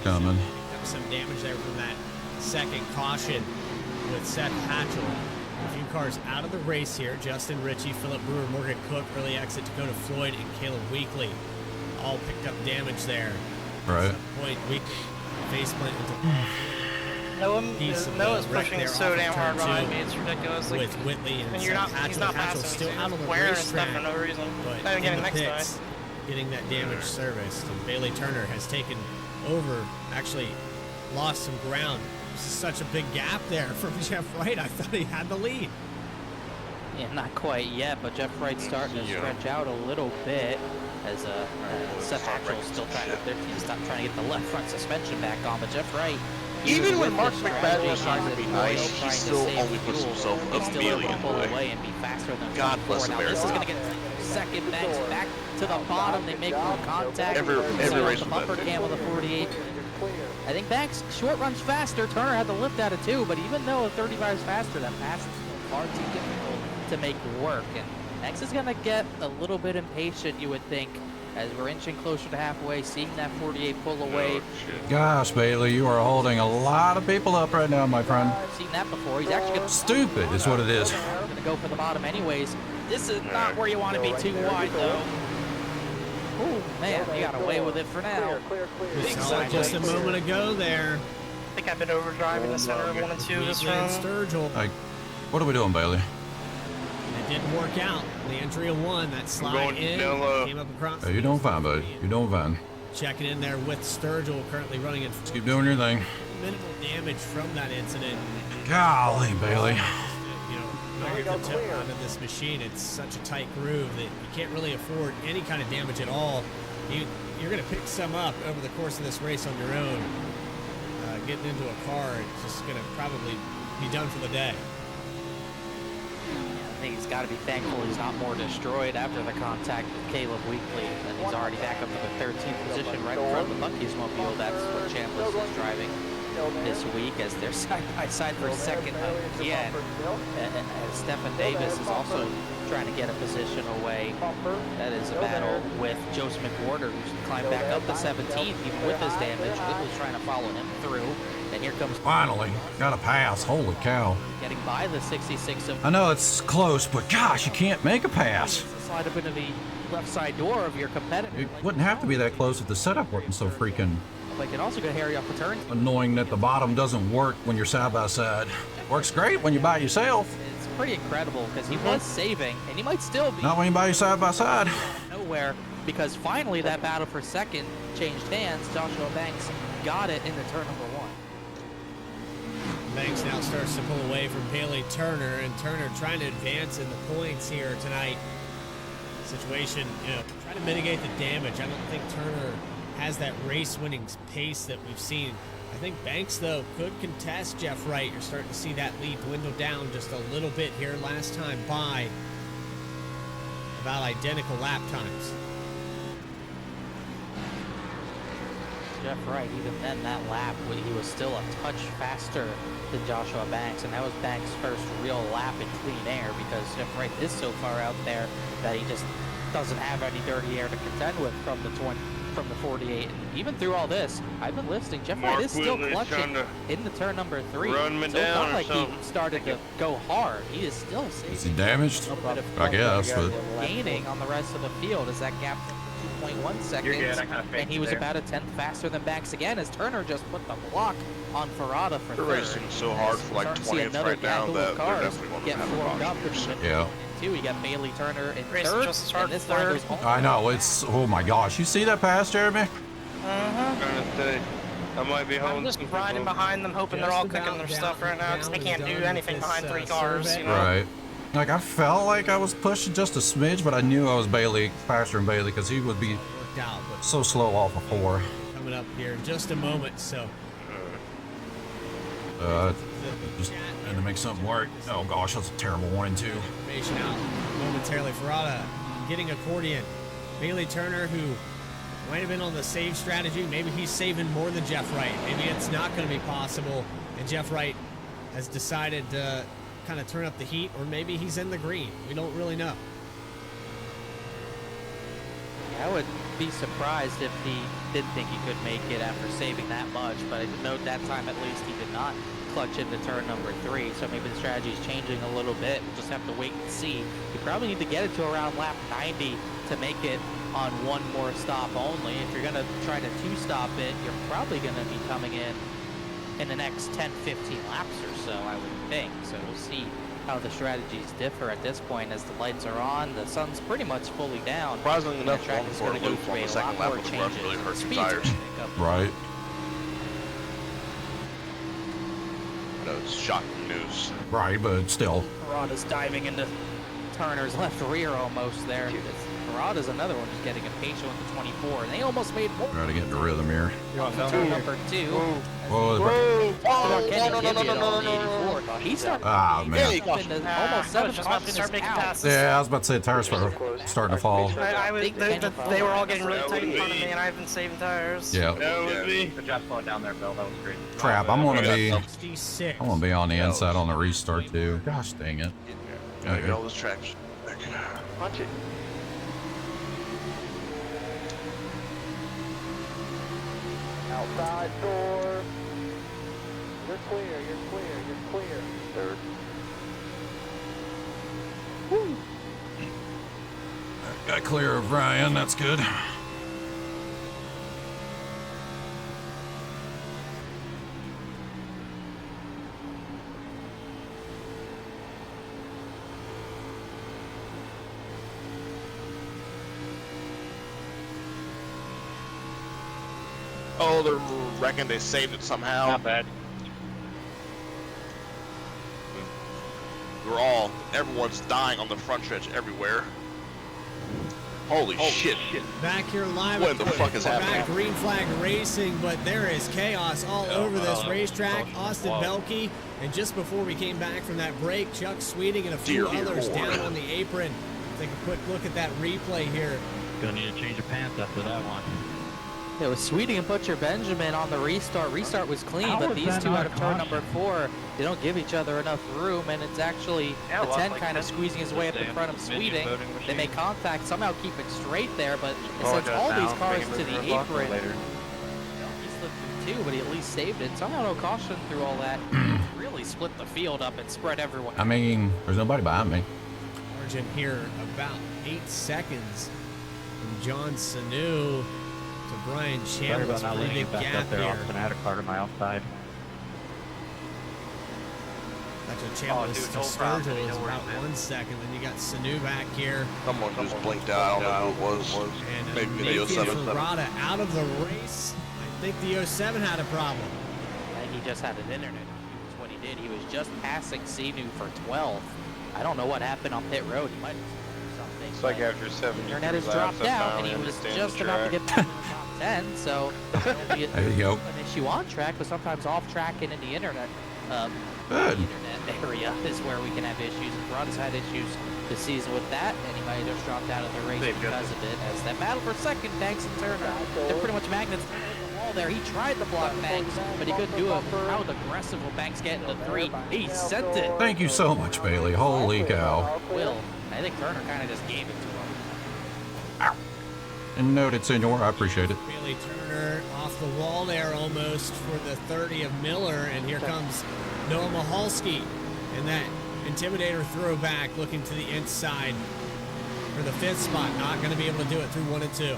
coming. Some damage there from that second caution with Seth Hatchell. A few cars out of the race here. Justin Ritchie, Philip Brewer, Morgan Cook, early exit Dakota Floyd, and Caleb Weekly all picked up damage there. Right. At some point, Weekly faceplant into Noah's pushing so damn hard behind me, it's ridiculous. Like, with Whitley and and Seth Hatchell. he's not Hatchell's passing, still he's out on the wearing his stuff racetrack, for no reason. but Not even in getting the next to pits, getting that damage serviced. And Bailey Turner has taken over, actually lost some ground. This is such a big gap there from Jeff Wright. I thought he had the lead. Yeah, not quite yet, but Jeff Wright's starting to stretch out a little bit as Seth Hatchell still trying to, their team's not trying to get the left front suspension back on, but Jeff Wright, Even when Mark his McFadden was strategy trying to be is nice, trying he to still save only puts fuel, himself he's a still able million to in pull the way. away and be faster than God 24. bless Now America. this is going to get second banks back to the bottom. They make more contact. Every race the with bumper that. cam with a 48. I think Banks short runs faster. Turner had the lift out of 2, but even though a 35 is faster, that pass is far too difficult to make work. And Banks is going to get a little bit impatient, you would think, as we're inching closer to halfway, seeing that 48 pull away. Gosh, Bailey, you are holding a lot of people up right now, my friend. I've seen that before. He's actually gonna Stupid is what it is. gonna go for the bottom anyways. This is not where you want to be too wide though. Oh man, he got away with it for now. We saw it just a moment ago there. I think I've been overdriving the center of 1 and 2 this run. Sturgill. Like, what are we doing, Bailey? It didn't work out. The entry of 1, that slide in, came up across. You're doing fine, buddy. You're doing fine. Checking in there with Sturgill, currently running in. Just keep doing your thing. Minimal damage from that incident. Golly, Bailey. You know, knock the tip out of this machine. It's such a tight groove that you can't really afford any kind of damage at all. You're going to pick some up over the course of this race on your own. Getting into a car, it's just going to probably be done for the day. I think he's got to be thankful he's not more destroyed after the contact with Caleb Weekly, and he's already back up to the 13th position right in front of the Bucky's mobile. That's what Chambliss is driving this week as they're side by side for second again. And Stephen Davis is also trying to get a position away. That is a battle with Joseph McWhorter, who's climbed back up to 17th even with his damage. Whitley's trying to follow him through. And here comes Finally, got a pass. Holy cow. getting by the 66 of. I know it's close, but gosh, you can't make a pass. Slide up into the left side door of your competitor. It wouldn't have to be that close if the setup wasn't so freaking Like it also could harry off the turn. annoying that the bottom doesn't work when you're side by side. Works great when you're by yourself. It's pretty incredible because he was saving, and he might still be Not when you're by your side by side. nowhere because finally that battle for second changed hands. Joshua Banks got it in the turn number 1. Banks now starts to pull away from Bailey Turner, and Turner trying to advance in the points here tonight. Situation, you know, trying to mitigate the damage. I don't think Turner has that race-winning pace that we've seen. I think Banks, though, could contest Jeff Wright. You're starting to see that lead dwindle down just a little bit here last time by. About identical lap times. Jeff Wright, even then that lap, he was still a touch faster than Joshua Banks, and that was Banks' first real lap in clean air because Jeff Wright is so far out there that he just doesn't have any dirty air to contend with from the 48. And even through all this, I've been listening. Jeff Wright is still clutching in the turn number 3. Run me so it's down not like something. he started to go hard. He is still Is he damaged? I guess, but gaining on the rest of the field as that gap 2.1 seconds, and he was about a 10th faster than Banks again as Turner just put the block on Ferrata for They're third. racing so hard for like Starting to see 20th another right now gaggle that of they're cars definitely going to get have a formed up caution. yeah. Two, you got Bailey Turner in Racing third, just as hard and this third. line goes home. I know, it's, oh my gosh. You see that pass, Jeremy? I'm trying to say, I might be I'm holding just some riding people. behind them, hoping they're all cooking their stuff right now, because they can't do anything behind 3 cars, you know? Right. Like, I felt like I was pushing just a smidge, but I knew I was faster than Bailey, because he would be Worked out, but so slow off of 4. coming up here in just a moment, so. Just had to make something work. Oh gosh, that's a terrible 1 and 2. Information out momentarily. Ferrata getting accordion. Bailey Turner, who might have been on the save strategy. Maybe he's saving more than Jeff Wright. Maybe it's not going to be possible, and Jeff Wright has decided to kind of turn up the heat, or maybe he's in the green. We don't really know. I would be surprised if he didn't think he could make it after saving that much, but I note that time at least he did not clutch into turn number 3, so maybe the strategy is changing a little bit. We'll just have to wait and see. You probably need to get it to around lap 90 to make it on one more stop only. If you're going to try to 2-stop it, you're probably going to be coming in the next 10-15 laps or so, I would think. So we'll see how the strategies differ at this point as the lights are on. The sun's pretty much fully down. Surprisingly enough, track one is for a gonna go loop through on a the second lot lap more of the run changes. really hurts your Speed's tires. gonna pick up. Right. I know it's shocking news. Right, but still. Ferrata's diving into Turner's left rear almost there. Ferrata's another one who's getting impatient with the 24, and they almost made more. Try to get in the rhythm here. Turn number 2. Whoa. He started Ah, man. almost 7 just about to start making passes. Yeah, I was about to say tires were starting to fall. They were all getting really tight in front of me, and I've been saving tires. Yeah. That was me. Good job slowing down there, Bill. That was great. Crap, I'm gonna be 66. on the inside on the restart too. Gosh dang it. Gotta get all this traction back. Punch it. Outside door. You're clear, you're clear, you're clear. Third. Got clear of Ryan, that's good. Oh, they reckon they saved it somehow. Not bad. Everyone's dying on the front stretch everywhere. Holy shit. Back here live. What the fuck is happening? Back Green Flag Racing, but there is chaos all over this racetrack. Austin Belkey, and just before we came back from that break, Chuck Sweeting and a few others down on the apron. Take a quick look at that replay here. Gonna need to change your pants after that one. It was Sweeting and Butcher Benjamin on the restart. Restart was clean, but these two out of turn number 4, they don't give each other enough room, and it's actually the 10 kind of squeezing his way up in front of Sweeting. They make contact, somehow keep it straight there, but it sends all these cars to the apron. He slipped through 2, but he at least saved it. Somehow no caution through all that. Really split the field up and spread everyone. I mean, there's nobody behind me. Margin here about 8 seconds from John Sanu to Brian Chandler's pretty big gap here. Austin, I had a car to my outside. Actually, Chandler's to Sturgill is about 1 second. Then you got Sanu back here. Someone just blinked out. I don't know who it was. And Maybe the Nathan 07. Ferrata out of the race. I think the 07 had a problem. I think he just had an internet. That's what he did. He was just passing Sinu for 12. I don't know what happened on pit road. He might have something. It's like after 7 internet has dropped out, and he was just about to get back to the top 10. So There you go. an issue on track, but sometimes off track and in the internet. Good. The internet area is where we can have issues. And Ferrata's had issues this season with that, and he might have just dropped out of the race because of it. As that battle for second, Banks and Turner, they're pretty much magnets on the wall there. He tried to block Banks, but he couldn't do it. How aggressive will Banks get into 3? He sent it. Thank you so much, Bailey. Holy cow. Will. I think Turner kind of just gave it to him. And noted, senor. I appreciate it. Bailey Turner off the wall there almost for the 30 of Miller, and here comes Noah Mahalski in that Intimidator throwback looking to the inside for the 5th spot. Not going to be able to do it through 1 and 2.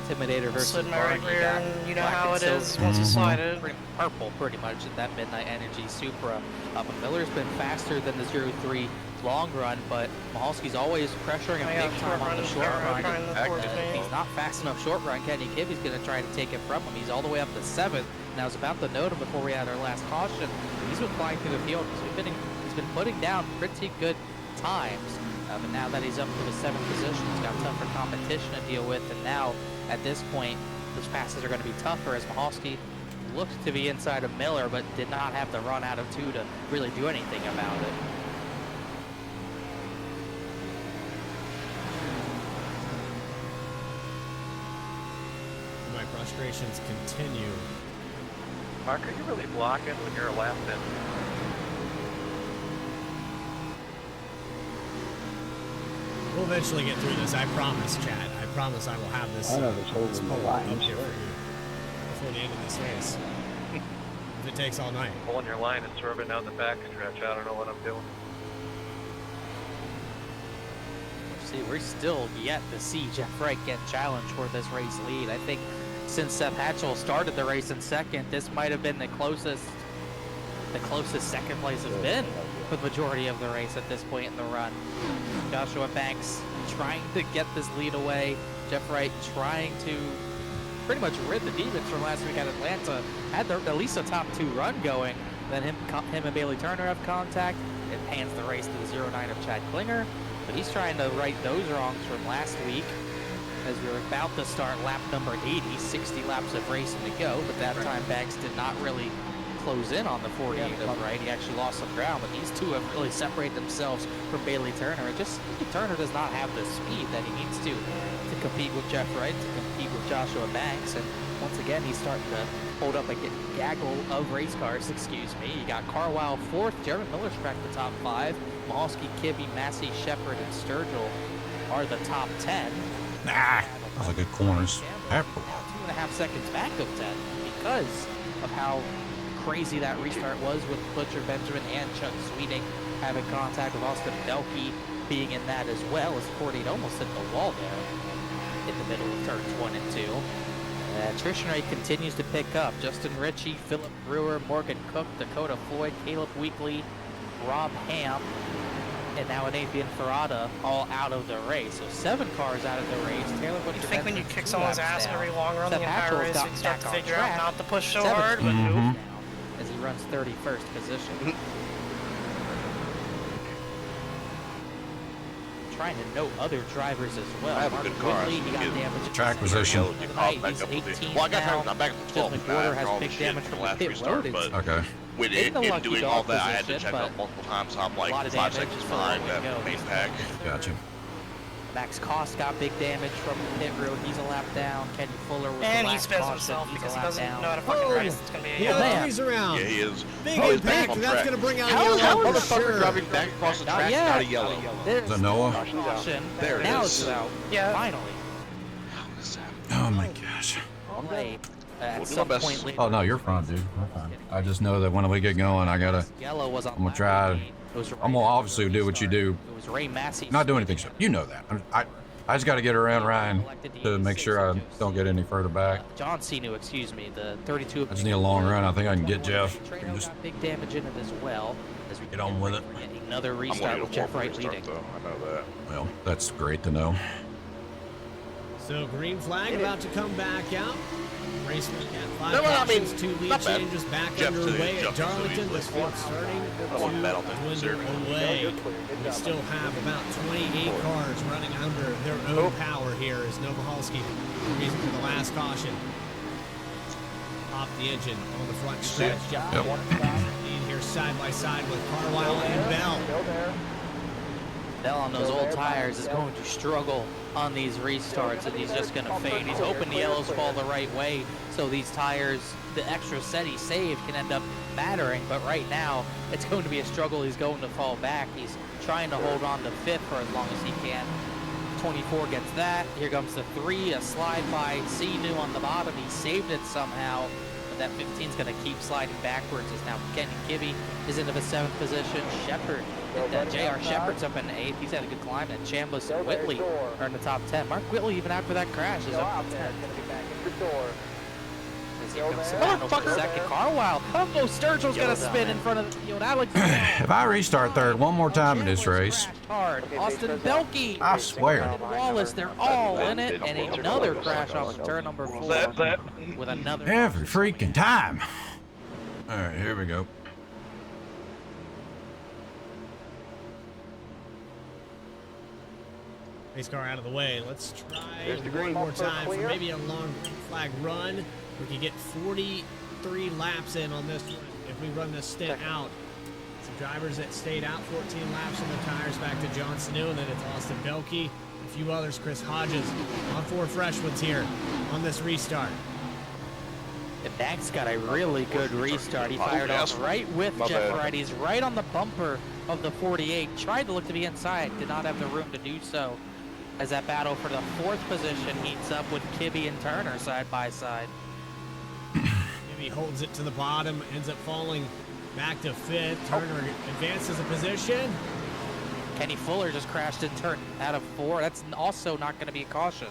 Intimidator versus Slid my right Barney. rear, and you know Black how and it is silver. once you slide it. Purple, pretty much, in that Midnight Energy Supra. But Miller's been faster than the 03 long run, but Mahalski's always pressuring him big time on the short run. If he's not fast enough short run, Kenny Kibbe's going to try to take it from him. He's all the way up to 7th, and I was about to note him before we had our last caution. He's been flying through the field. He's been putting down pretty good times. But now that he's up to the 7th position, he's got tougher competition to deal with, and now at this point, those passes are going to be tougher as Mahalski looked to be inside of Miller, but did not have the run out of 2 to really do anything about it. My frustrations continue. Mark, are you really blocking when you're a lap in? We'll eventually get through this. I promise, Chad. I promise I will have this. I know it's holding the poll line. up here for you before the end of this race. If it takes all night. Pulling your line and swerving down the back stretch. I don't know what I'm doing. See, we're still yet to see Jeff Wright get challenged for this race lead. I think since Seth Hatchell started the race in 2nd, this might have been the closest second place has been for the majority of the race at this point in the run. Joshua Banks trying to get this lead away. Jeff Wright trying to pretty much rid the demons from last week at Atlanta. Had at least a top 2 run going. Then him and Bailey Turner have contact. It hands the race to the 09 of Chad Klinger. But he's trying to right those wrongs from last week as we were about to start lap number 80, 60 laps of racing to go. But that time Banks did not really close in on the 48 of Wright. He actually lost some ground, but these two have really separated themselves from Bailey Turner. It just, Turner does not have the speed that he needs to compete with Jeff Wright, to compete with Joshua Banks. And once again, he's starting to hold up a gaggle of race cars, excuse me. You got Carlisle 4th, Jared Miller's cracked the top 5. Mahalski, Kibbe, Massey, Shepard, and Sturgill are the top 10. Nah, those are good corners. 2.5 seconds back of 10 because of how crazy that restart was with Butcher Benjamin and Chuck Sweeting having contact with Austin Belkey being in that as well, as 48 almost hit the wall there in the middle of turns 1 and 2. Attrition rate continues to pick up. Justin Ritchie, Philip Brewer, Morgan Cook, Dakota Floyd, Caleb Weekly, Rob Ham, and now an Apian Ferrata all out of the race. So 7 cars out of the race. Taylor Butcher You think when you kick someone's ass in every long run, the entire race, you'd start to figure out not to push so hard, but now as he runs 31st position. Trying to note other drivers as well. I have a good car. He got damage. Track position. Well, I got back up to 12. Porter has big damage from the pit road. But Okay. with it, in doing all that, I had to check out multiple times. So I'm like 5 seconds behind that main pack. Gotcha. Max Cost got big damage from the pit road. He's a lap down. Kenny Fuller with and the he last spins caution. himself He's because a he lap doesn't down. know how to fucking race. It's gonna be a Yeah, he's around. Yeah, he is. Big He is impact, back on that's track. going to bring out How is that yellow. motherfucker Sure. driving back across the Not track yet. out of yellow? There's The Noah? caution. There it now is. it's out. Yeah. Finally. Oh my gosh. Right. At We'll do some our best. point later. Oh no, you're fine, dude. I'm fine. I just know that when we get going, I gotta. Yellow was on I'm gonna lap try. 18. It was I'm gonna obviously do what you do. It was Ray Massey. Not do anything. You know that. I just got to get around Ryan to make sure I don't get any further back. John Cenu, excuse me, the 32. I just need a long run. I think I can get Jeff. Trano Just got big damage in it as well. As we get on with it. Another I'm restart going with to Jeff Wright leading. though. I know that. Well, that's great to know. So green flag about to come back out. Race week at 5 No, I mean, cautions, 2 lead not bad. changes back Jeff's underway at Jeff's so Darlington. easily. This field starting I wouldn't bet on that, to seriously. dwindle away. We still have about 28 cars running under their own power here as Novohalski, reason for the last caution. Off the engine on the front stretch. Jeff Yep. lead here side by side with Carlisle and Bell. Bell on those old tires is going to struggle on these restarts, and he's just going to fade. He's hoping the yellows fall the right way, so these tires, the extra set he saved, can end up mattering. But right now, it's going to be a struggle. He's going to fall back. He's trying to hold on to 5th for as long as he can. 24 gets that. Here comes the 3, a slide by Cenu on the bottom. He saved it somehow. But that 15 is going to keep sliding backwards as now Kenny Kibbe is into the 7th position. Shepard, J.R. Shepard's up in 8th. He's had a good climb. And Chambliss and Whitley are in the top 10. Mark Whitley, even after that crash, is up in 10th. As he comes to battle for second. Carlisle, Humbo Sturgill's going to spin in front of the field. Alex If I restart third one more time in this race, hard. Austin Belkey. I swear. Wallace, they're all in it. And another crash off of turn number 4 with another. Every freaking time. All right, here we go. Race car out of the way. Let's try one more time for maybe a long flag run. We can get 43 laps in on this one if we run this stint out. Some drivers that stayed out 14 laps on the tires back to John Snow, and then it's Austin Belkey, a few others, Chris Hodges on 4 fresh ones here on this restart. And Max got a really good restart. He fired off right with Jeff Wright. He's right on the bumper of the 48. Tried to look to the inside, did not have the room to do so. As that battle for the 4th position heats up with Kibbe and Turner side by side. Kibbe holds it to the bottom, ends up falling back to 5th. Turner advances a position. Kenny Fuller just crashed in turn out of 4. That's also not going to be a caution.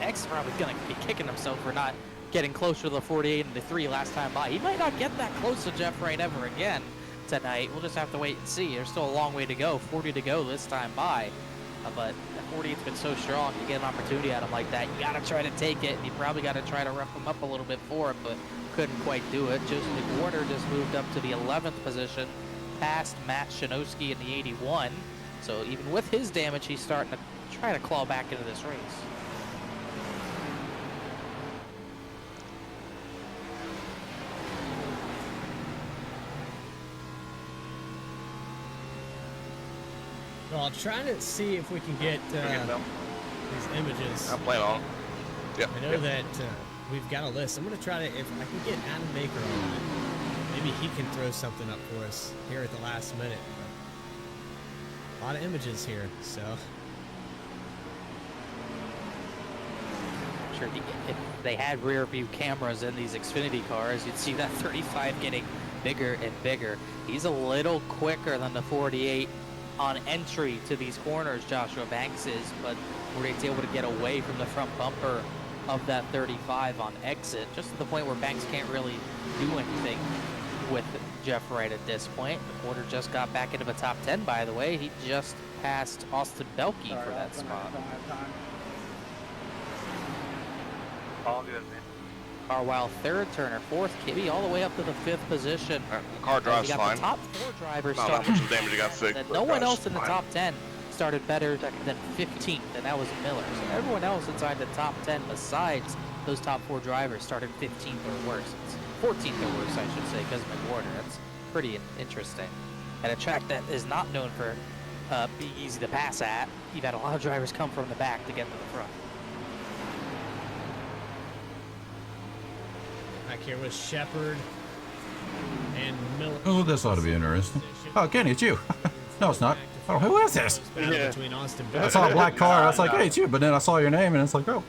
X probably going to be kicking himself for not getting closer to the 48 and the 3 last time by. He might not get that close to Jeff Wright ever again tonight. We'll just have to wait and see. There's still a long way to go, 40 to go this time by. But the 48's been so strong. You get an opportunity at him like that, you got to try to take it, and you probably got to try to rough him up a little bit for it, but couldn't quite do it. Joseph McWhorter just moved up to the 11th position, past Matt Shinowski in the 81. So even with his damage, he's starting to try to claw back into this race. Well, I'll try to see if we can get these images. I'm playing on. I know that we've got a list. I'm going to try to, if I can get Adam Baker on that. Maybe he can throw something up for us here at the last minute. But a lot of images here, so. I'm sure if they had rear view cameras in these Xfinity cars, you'd see that 35 getting bigger and bigger. He's a little quicker than the 48 on entry to these corners, Joshua Banks is, but Ward's able to get away from the front bumper of that 35 on exit, just to the point where Banks can't really do anything with Jeff Wright at this point. Porter just got back into the top 10, by the way. He just passed Austin Belkey for that spot. All good, man. Carwile third, Turner fourth, Kibbe all the way up to the 5th position. The car drives you got fine. the top 4 drivers Not that starting. much damage got fixed. No one else in the top 10 started better than 15th, and that was Miller. So everyone else inside the top 10 besides those top 4 drivers started 15th or worse. It's 14th or worse, I should say, because of McWhorter. That's pretty interesting. At a track that is not known for being easy to pass at, you've had a lot of drivers come from the back to get to the front. Back here with Shepard and Miller. Oh, this ought to be interesting. Oh, Kenny, it's you. No, it's not. Oh, who is this? Between Austin Bell. I saw a black car. I was like, hey, it's you. But then I saw your name, and it's like, oh.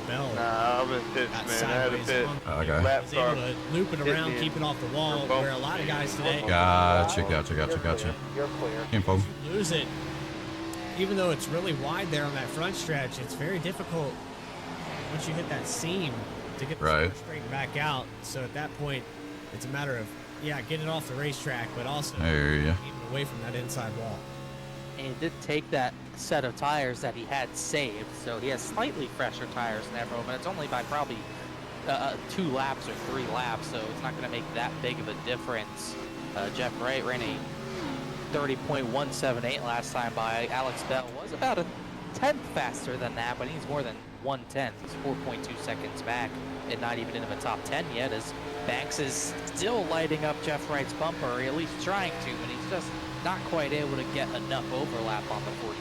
Bell. Nah, I've been pitched, man. I had a pit. Okay. Lap Was able car. to loop it around, keep it off the wall, where a lot of guys today Gotcha. You're clear. Info. lose it. Even though it's really wide there on that front stretch, it's very difficult once you hit that seam to get the car straight back out. So at that point, it's a matter of, yeah, get it off the racetrack, but also keep it away from that inside wall. And he did take that set of tires that he had saved, so he has slightly fresher tires than everyone, but it's only by probably 2 laps or 3 laps, so it's not going to make that big of a difference. Jeff Wright ran a 30.178 last time by. Alex Bell was about a 10th faster than that, but he's more than 1/10. He's 4.2 seconds back and not even into the top 10 yet, as Banks is still lighting up Jeff Wright's bumper, or at least trying to, but he's just not quite able to get enough overlap on the 48.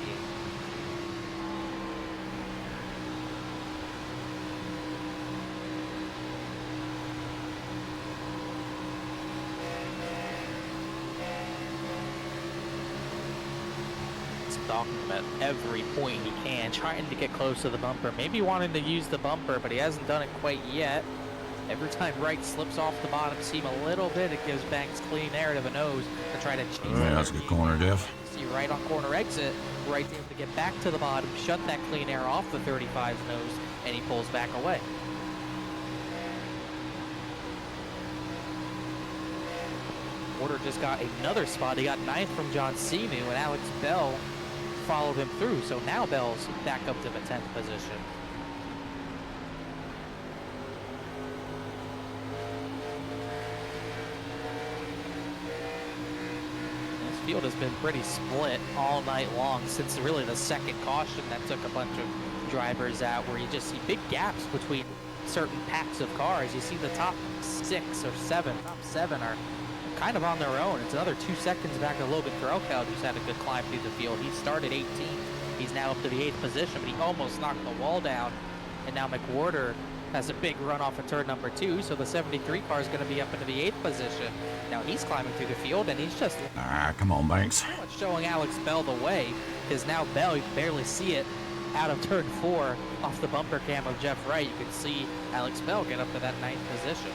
Stalking him at every point he can, trying to get close to the bumper, maybe wanting to use the bumper, but he hasn't done it quite yet. Every time Wright slips off the bottom seam a little bit, it gives Banks clean air to the nose to try to chase Yeah, that's a good corner, Jeff. See right on corner exit, Wright's able to get back to the bottom, shut that clean air off the 35's nose, and he pulls back away. Porter just got another spot. He got 9th from John Simu, and Alex Bell followed him through. So now Bell's back up to the 10th position. This field has been pretty split all night long since really the second caution that took a bunch of drivers out, where you just see big gaps between certain packs of cars. You see the top 6 or 7, top 7 are kind of on their own. It's another 2 seconds back of Logan Threlkeld, who's had a good climb through the field. He started 18th. He's now up to the 8th position, but he almost knocked the wall down. And now McWhorter has a big run off of turn number 2, so the 73 car is going to be up into the 8th position. Now he's climbing through the field, and he's just Come on, Banks. pretty much showing Alex Bell the way, because now Bell, you can barely see it out of turn 4 off the bumper cam of Jeff Wright. You can see Alex Bell get up to that 9th position.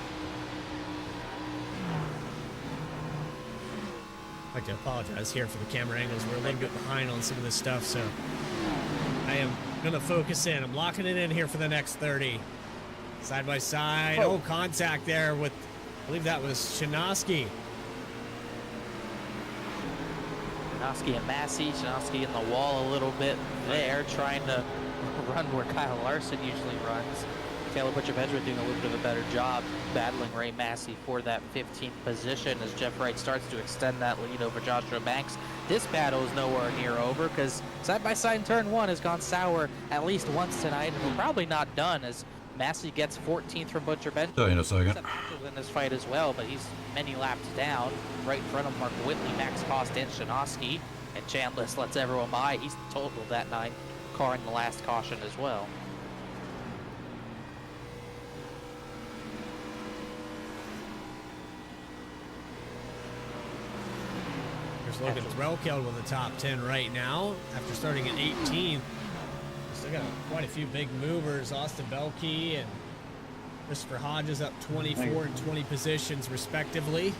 I'd like to apologize here for the camera angles. We're a little bit behind on some of this stuff, so I am going to focus in. I'm locking it in here for the next 30. Side by side. Oh, contact there with, I believe that was Shinosky. Shinosky and Massey. Shinosky in the wall a little bit there, trying to run where Kyle Larson usually runs. Taylor Butcher-Bedford doing a little bit of a better job battling Ray Massey for that 15th position as Jeff Wright starts to extend that lead over Joshua Banks. This battle is nowhere near over, because side-by-side in turn 1 has gone sour at least once tonight, and we're probably not done, as Massey gets 14th from Butcher-Bedford. Tell you in a second. In this fight as well, but he's many laps down. Right in front of Mark Whitley, Max Cost, and Shinosky. And Chantless lets everyone by. He's totaled that 9th car in the last caution as well. course, Logan Threlkeld with the top 10 right now after starting at 18th. Still got quite a few big movers. Austin Belkey and Christopher Hodges up 24 and 20 positions respectively.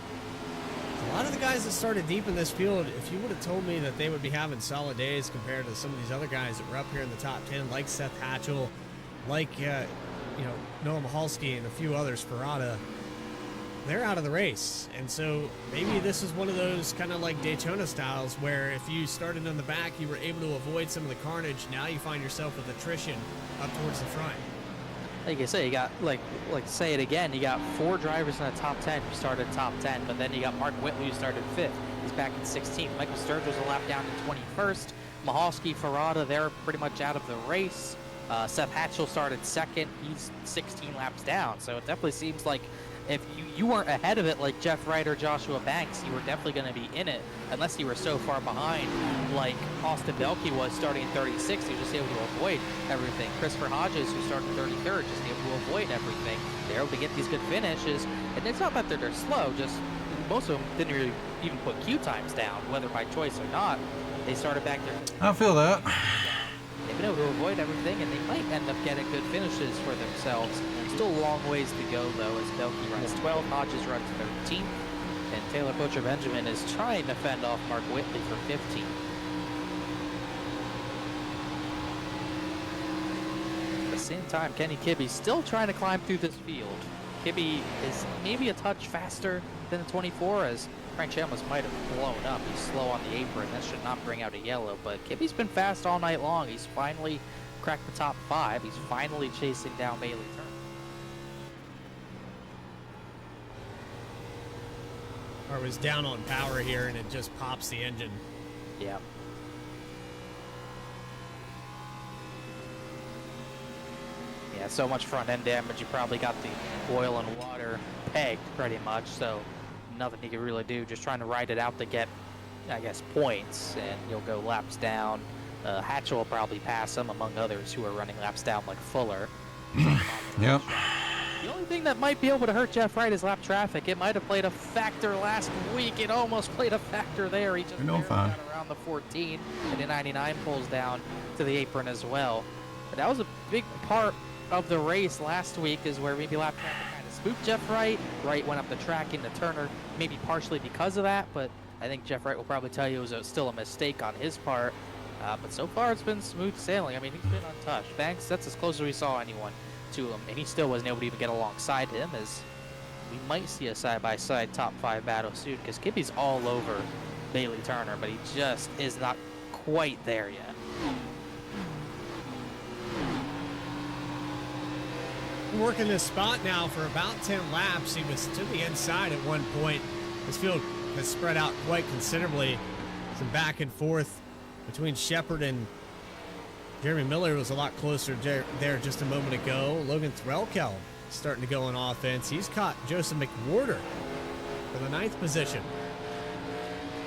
A lot of the guys that started deep in this field, if you would have told me that they would be having solid days compared to some of these other guys that were up here in the top 10, like Seth Hatchell, like Noah Mihalski and a few others, Ferrata, they're out of the race. And so maybe this is one of those kind of like Daytona styles where if you started in the back, you were able to avoid some of the carnage. Now you find yourself with attrition up towards the front. Like I say, you got, like say it again, you got 4 drivers in the top 10 who started top 10, but then you got Mark Whitley who started 5th. He's back in 16th. Michael Sturgis a lap down in 21st. Mahalski, Ferrata, they're pretty much out of the race. Seth Hatchell started 2nd. He's 16 laps down. So it definitely seems like if you weren't ahead of it like Jeff Wright or Joshua Banks, you were definitely going to be in it, unless you were so far behind like Austin Belkey was starting in 36th. He was just able to avoid everything. Christopher Hodges, who started 33rd, just able to avoid everything. They're able to get these good finishes, and it's not that they're slow, just most of them didn't really even put queue times down, whether by choice or not. They started back there. I feel that. They've been able to avoid everything, and they might end up getting good finishes for themselves. Still a long ways to go, though, as Belkey runs 12, Hodges runs 13th, and Taylor Butcher Benjamin is trying to fend off Mark Whitley for 15th. At the same time, Kenny Kibbe's still trying to climb through this field. Kibbe is maybe a touch faster than the 24, as Frank Chambliss might have blown up. He's slow on the apron. That should not bring out a yellow, but Kibbe's been fast all night long. He's finally cracked the top 5. He's finally chasing down Bailey Turner. Or was down on power here, and it just pops the engine. Yeah. Yeah, so much front end damage. You probably got the oil and water pegged pretty much, so nothing you can really do. Just trying to ride it out to get, I guess, points, and you'll go laps down. Hatchell will probably pass him, among others who are running laps down like Fuller. Yep. The only thing that might be able to hurt Jeff Wright is lap traffic. It might have played a factor last week. It almost played a factor there. He just got around the 14, and the 99 pulls down to the apron as well. But that was a big part of the race last week, is where maybe lap traffic kind of spooked Jeff Wright. Wright went up the track into Turner, maybe partially because of that, but I think Jeff Wright will probably tell you it was still a mistake on his part. But so far it's been smooth sailing. I mean, he's been untouched. Banks, that's as close as we saw anyone to him, and he still wasn't able to even get alongside him, as we might see a side-by-side top 5 battle soon, because Kibbe's all over Bailey Turner, but he just is not quite there yet. Working this spot now for about 10 laps. He was to the inside at one point. This field has spread out quite considerably. Some back and forth between Shepard and Jeremy Miller was a lot closer there just a moment ago. Logan Threlkeld starting to go on offense. He's caught Joseph McWhorter for the 9th position.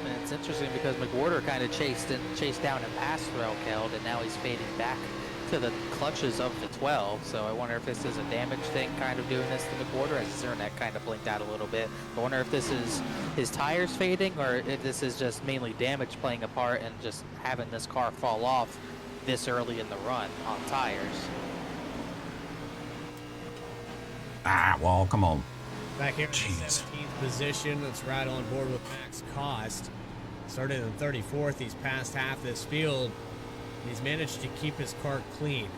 And it's interesting because McWhorter kind of chased down and passed Threlkeld, and now he's fading back to the clutches of the 12. So I wonder if this is a damage thing kind of doing this to McWhorter, as Zernak kind of blinked out a little bit. I wonder if this is his tires fading, or if this is just mainly damage playing a part and just having this car fall off this early in the run on tires. Well, come on. Back here in the 17th position. Let's ride on board with Max Cost. Started in 34th. He's passed half this field. He's managed to keep his car clean.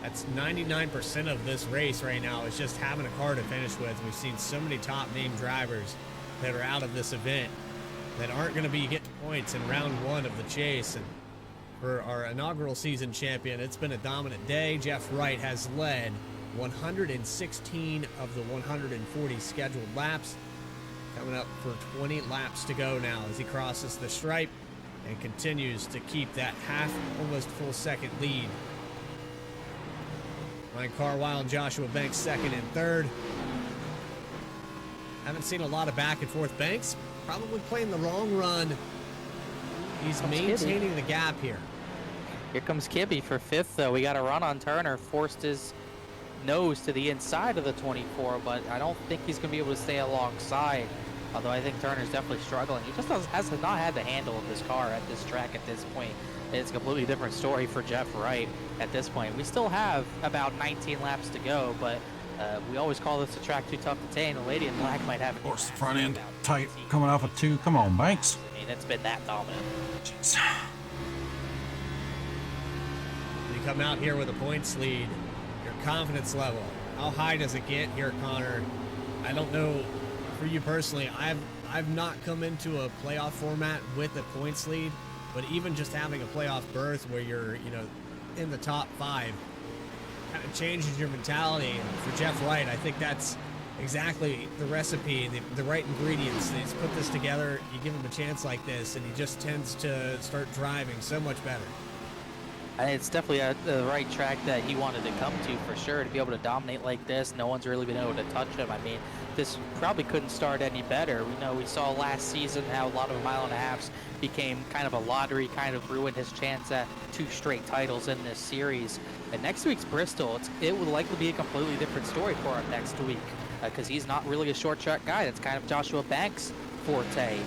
That's 99% of this race right now, is just having a car to finish with. We've seen so many top name drivers that are out of this event that aren't going to be getting points in round 1 of the chase. And for our inaugural season champion, it's been a dominant day. Jeff Wright has led 116 of the 140 scheduled laps. Coming up for 20 laps to go now as he crosses the stripe and continues to keep that half, almost full second lead. Ryan Carwile and Joshua Banks 2nd and 3rd. Haven't seen a lot of back and forth. Banks probably playing the wrong run. He's maintaining the gap here. Here comes Kibbe for 5th, though. We got a run on Turner, forced his nose to the inside of the 24, but I don't think he's going to be able to stay alongside Although I think Turner's definitely struggling. He just has not had the handle of this car at this track at this point. It's a completely different story for Jeff Wright at this point. We still have about 19 laps to go, but we always call this a track too tough to tame. The lady in black might have it. Of course, the front end tight, coming off of 2. Come on, Banks. I mean, it's been that dominant. Jeez. You come out here with a points lead, your confidence level, how high does it get here, Connor? I don't know for you personally. I've not come into a playoff format with a points lead, but even just having a playoff berth where you're, you know, in the top 5 kind of changes your mentality. And for Jeff Wright, I think that's exactly the recipe, the right ingredients. He's put this together. You give him a chance like this, and he just tends to start driving so much better. It's definitely the right track that he wanted to come to for sure, to be able to dominate like this. No one's really been able to touch him. I mean, this probably couldn't start any better. We saw last season how a lot of mile and a halves became kind of a lottery, kind of ruined his chance at 2 straight titles in this series. And next week's Bristol, it will likely be a completely different story for him next week, because he's not really a short track guy. That's kind of Joshua Banks' forte.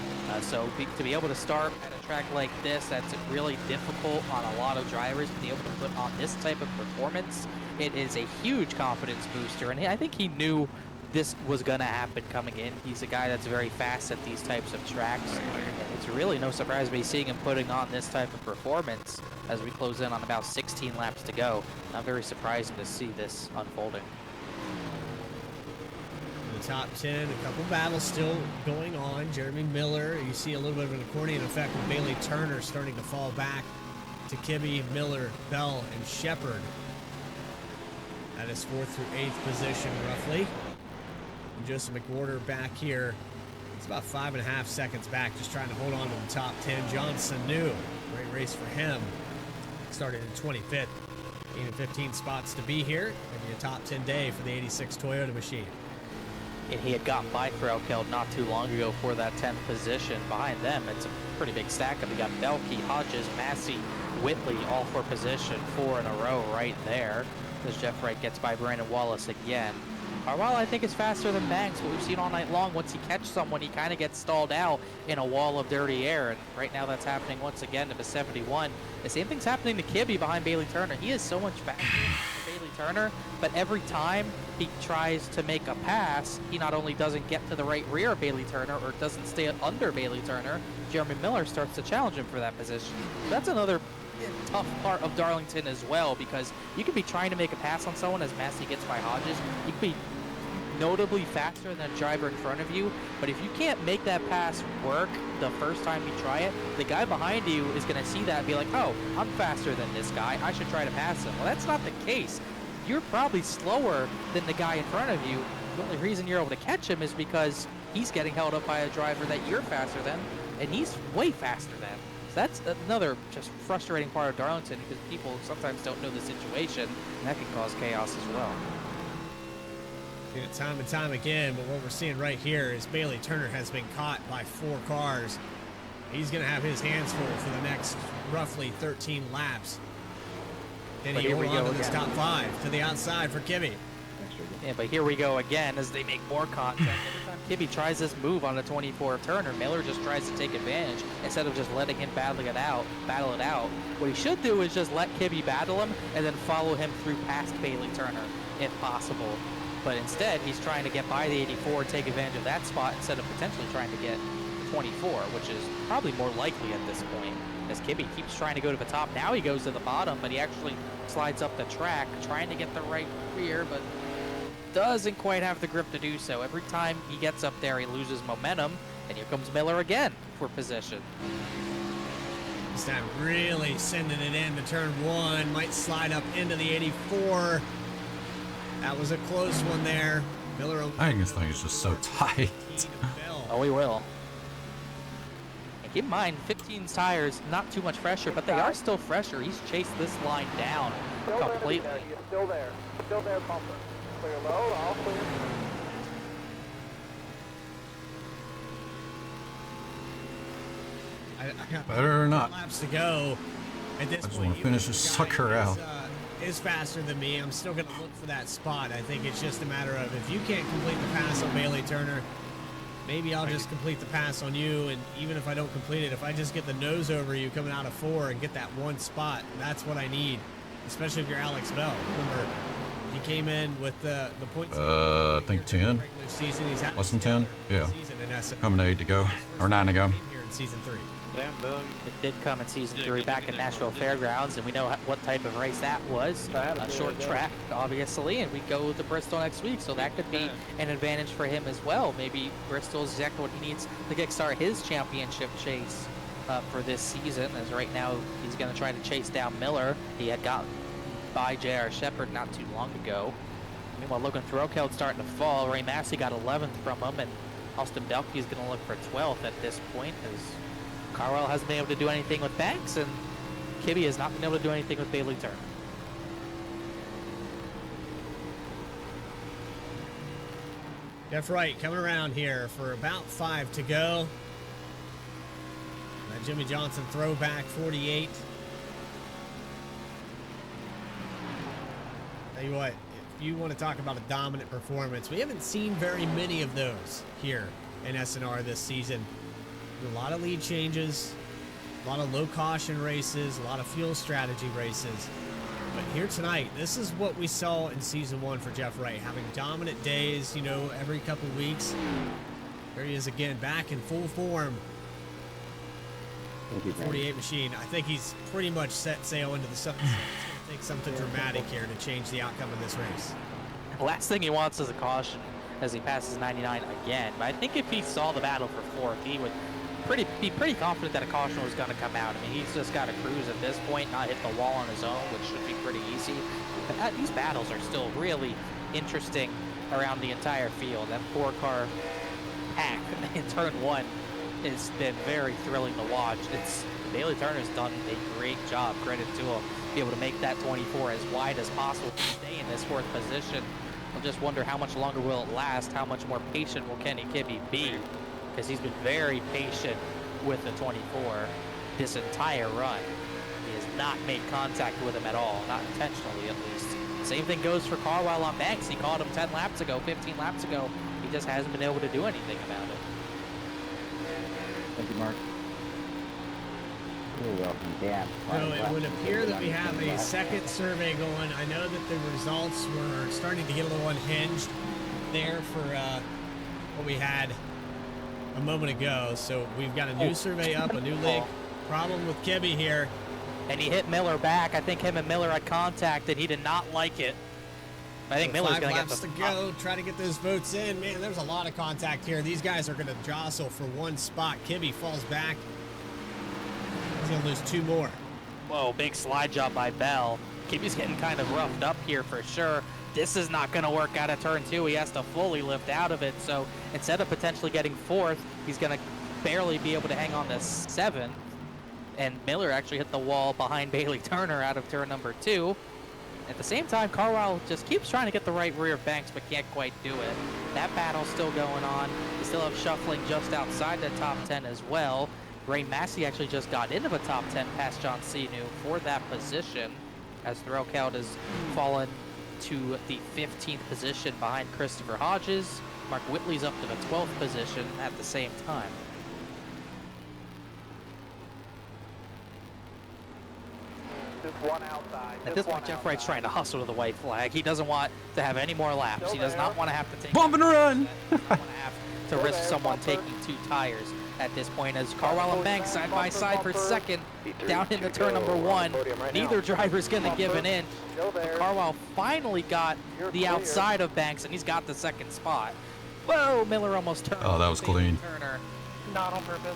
So to be able to start at a track like this, that's really difficult on a lot of drivers, to be able to put on this type of performance, it is a huge confidence booster. And I think he knew this was going to happen coming in. He's a guy that's very fast at these types of tracks. And it's really no surprise to be seeing him putting on this type of performance as we close in on about 16 laps to go. Not very surprising to see this unfolding. Top 10, a couple battles still going on. Jeremy Miller, you see a little bit of an accordion effect with Bailey Turner starting to fall back to Kibbe, Miller, Bell, and Shepard. That is 4th through 8th position roughly. And Joseph McWhorter back here. It's about 5.5 seconds back, just trying to hold on to the top 10. John Sanu, great race for him. Started in 25th, gaining 15 spots to be here. Maybe a top 10 day for the 86 Toyota machine. And he had gotten by Threlkeld not too long ago for that 10th position. Behind them, it's a pretty big stack up. You got Belkey, Hodges, Massey, Whitley, all for position 4 in a row right there. As Jeff Wright gets by Brandon Wallace again. Carwell, I think, is faster than Banks. What we've seen all night long, once he catches someone, he kind of gets stalled out in a wall of dirty air. And right now that's happening once again to the 71. The same thing's happening to Kibbe behind Bailey Turner. He is so much faster than Bailey Turner, but every time he tries to make a pass, he not only doesn't get to the right rear of Bailey Turner or doesn't stay under Bailey Turner, Jeremy Miller starts to challenge him for that position. That's another tough part of Darlington as well, because you could be trying to make a pass on someone as Massey gets by Hodges. You could be notably faster than a driver in front of you, but if you can't make that pass work the first time you try it, the guy behind you is going to see that and be like, oh, I'm faster than this guy, I should try to pass him. Well, that's not the case. You're probably slower than the guy in front of you. The only reason you're able to catch him is because he's getting held up by a driver that you're faster than, and he's way faster than. So that's another just frustrating part of Darlington, because people sometimes don't know the situation, and that can cause chaos as well. Time and time again, but what we're seeing right here is Bailey Turner has been caught by 4 cars. He's going to have his hands full for the next roughly 13 laps. Then he hold on to this top 5 to the outside for Kibbe. Yeah, but here we go again as they make more contact. Every time Kibbe tries this move on the 24 Turner, Miller just tries to take advantage instead of just letting him battle it out. What he should do is just let Kibbe battle him and then follow him through past Bailey Turner, if possible. But instead, he's trying to get by the 84 and take advantage of that spot instead of potentially trying to get 24, which is probably more likely at this point, as Kibbe keeps trying to go to the top. Now he goes to the bottom, but he actually slides up the track, trying to get the right rear, but doesn't quite have the grip to do so. Every time he gets up there, he loses momentum, and here comes Miller again for position. This time really sending it in to turn 1, might slide up into the 84. That was a close one there. Miller. I think this thing is just so tight. Oh, he will. And keep in mind, 15's tires, not too much fresher, but they are still fresher. He's chased this line down completely. You're still there. Still there, bumper. Clear low, all clear. I got better or not. Laps to go. At this I just point, want to finish this sucker out. Is faster than me. I'm still going to look for that spot. I think it's just a matter of if you can't complete the pass on Bailey Turner, maybe I'll just complete the pass on you, and even if I don't complete it, if I just get the nose over you coming out of 4 and get that one spot, that's what I need, especially if you're Alex Bell. Remember, he came in with the points. I think 10. Season. He's Less than 10? Yeah. SNR. Coming to 8 to go, or 9 to go. Here in season 3. It did come in season 3 back in Nashville Fairgrounds, and we know what type of race that was. A short track, obviously, and we go to Bristol next week, so that could be an advantage for him as well. Maybe Bristol is exactly what he needs to kickstart his championship chase for this season, as right now he's going to try to chase down Miller. He had gotten by J.R. Shepard not too long ago. Meanwhile, Logan Throkeld's starting to fall. Ray Massey got 11th from him, and Austin Belke is going to look for 12th at this point, as Carwell hasn't been able to do anything with Banks, and Kibbe has not been able to do anything with Bailey Turner. Jeff Wright coming around here for about 5 to go. That Jimmy Johnson throwback 48. Tell you what, if you want to talk about a dominant performance, we haven't seen very many of those here in SNR this season. A lot of lead changes, a lot of low caution races, a lot of fuel strategy races. But here tonight, this is what we saw in season 1 for Jeff Wright, having dominant days, you know, every couple weeks. There he is again, back in full form. 48 machine. I think he's pretty much set sail into the something. I think something dramatic here to change the outcome of this race. The last thing he wants is a caution as he passes 99 again. But I think if he saw the battle for 4th, he would be pretty confident that a caution was going to come out. I mean, he's just got to cruise at this point, not hit the wall on his own, which should be pretty easy. But these battles are still really interesting around the entire field. That 4-car pack in turn 1 has been very thrilling to watch. Bailey Turner's done a great job, credit to him, be able to make that 24 as wide as possible to stay in this 4th position. I'll just wonder how much longer will it last, how much more patient will Kenny Kibbe be, because he's been very patient with the 24 this entire run. He has not made contact with him at all, not intentionally at least. Same thing goes for Carwell on Banks. He caught him 10 laps ago, 15 laps ago. He just hasn't been able to do anything about it. Thank you, Mark. You're welcome, Dan. So it would appear that we have a second survey going. I know that the results were starting to get a little unhinged there for what we had a moment ago. So we've got a new survey up, a new league. Problem with Kibbe here. And he hit Miller back. I think him and Miller had contact, and he did not like it. I think Miller's going to get the... 5 laps to go. Try to get those votes in. Man, there's a lot of contact here. These guys are going to jostle for one spot. Kibbe falls back. He's going to lose 2 more. Whoa, big slide job by Bell. Kibbe's getting kind of roughed up here for sure. This is not going to work out of turn 2. He has to fully lift out of it. So instead of potentially getting 4th, he's going to barely be able to hang on to 7th. And Miller actually hit the wall behind Bailey Turner out of turn number 2. At the same time, Carwell just keeps trying to get the right rear of Banks, but can't quite do it. That battle's still going on. We still have shuffling just outside the top 10 as well. Ray Massey actually just got into the top 10 past John Sinu for that position, as Throkeld has fallen to the 15th position behind Christopher Hodges. Mark Whitley's up to the 12th position at the same time. At this point, Jeff Wright's trying to hustle to the white flag. He doesn't want to have any more laps. He does not want to have to take... Bump and run! He doesn't want to have to risk someone taking 2 tires at this point, as Carwell and Banks side by side for second down into turn number 1. Neither driver's going to give an inch. Carwell finally got the outside of Banks, and he's got the 2nd spot. Whoa, Miller almost turned. Oh, that was clean. Turner. Not on purpose.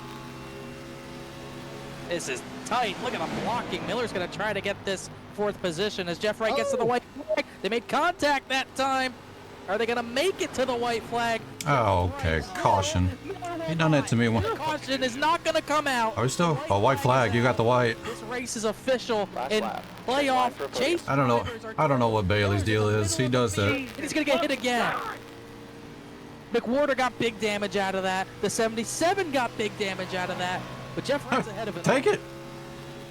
This is tight. Look at him blocking. Miller's going to try to get this 4th position as Jeff Wright gets to the white flag. They made contact that time. Are they going to make it to the white flag? Oh, okay. Caution. He done that to me once. Caution is not going to come out. Are we still? Oh, white flag. You got the white. This race is official in playoff chase. I don't know. I don't know what Bailey's deal is. He does that. He's going to get hit again. McWhorter got big damage out of that. The 77 got big damage out of that. But Jeff Wright's ahead of him. Take it.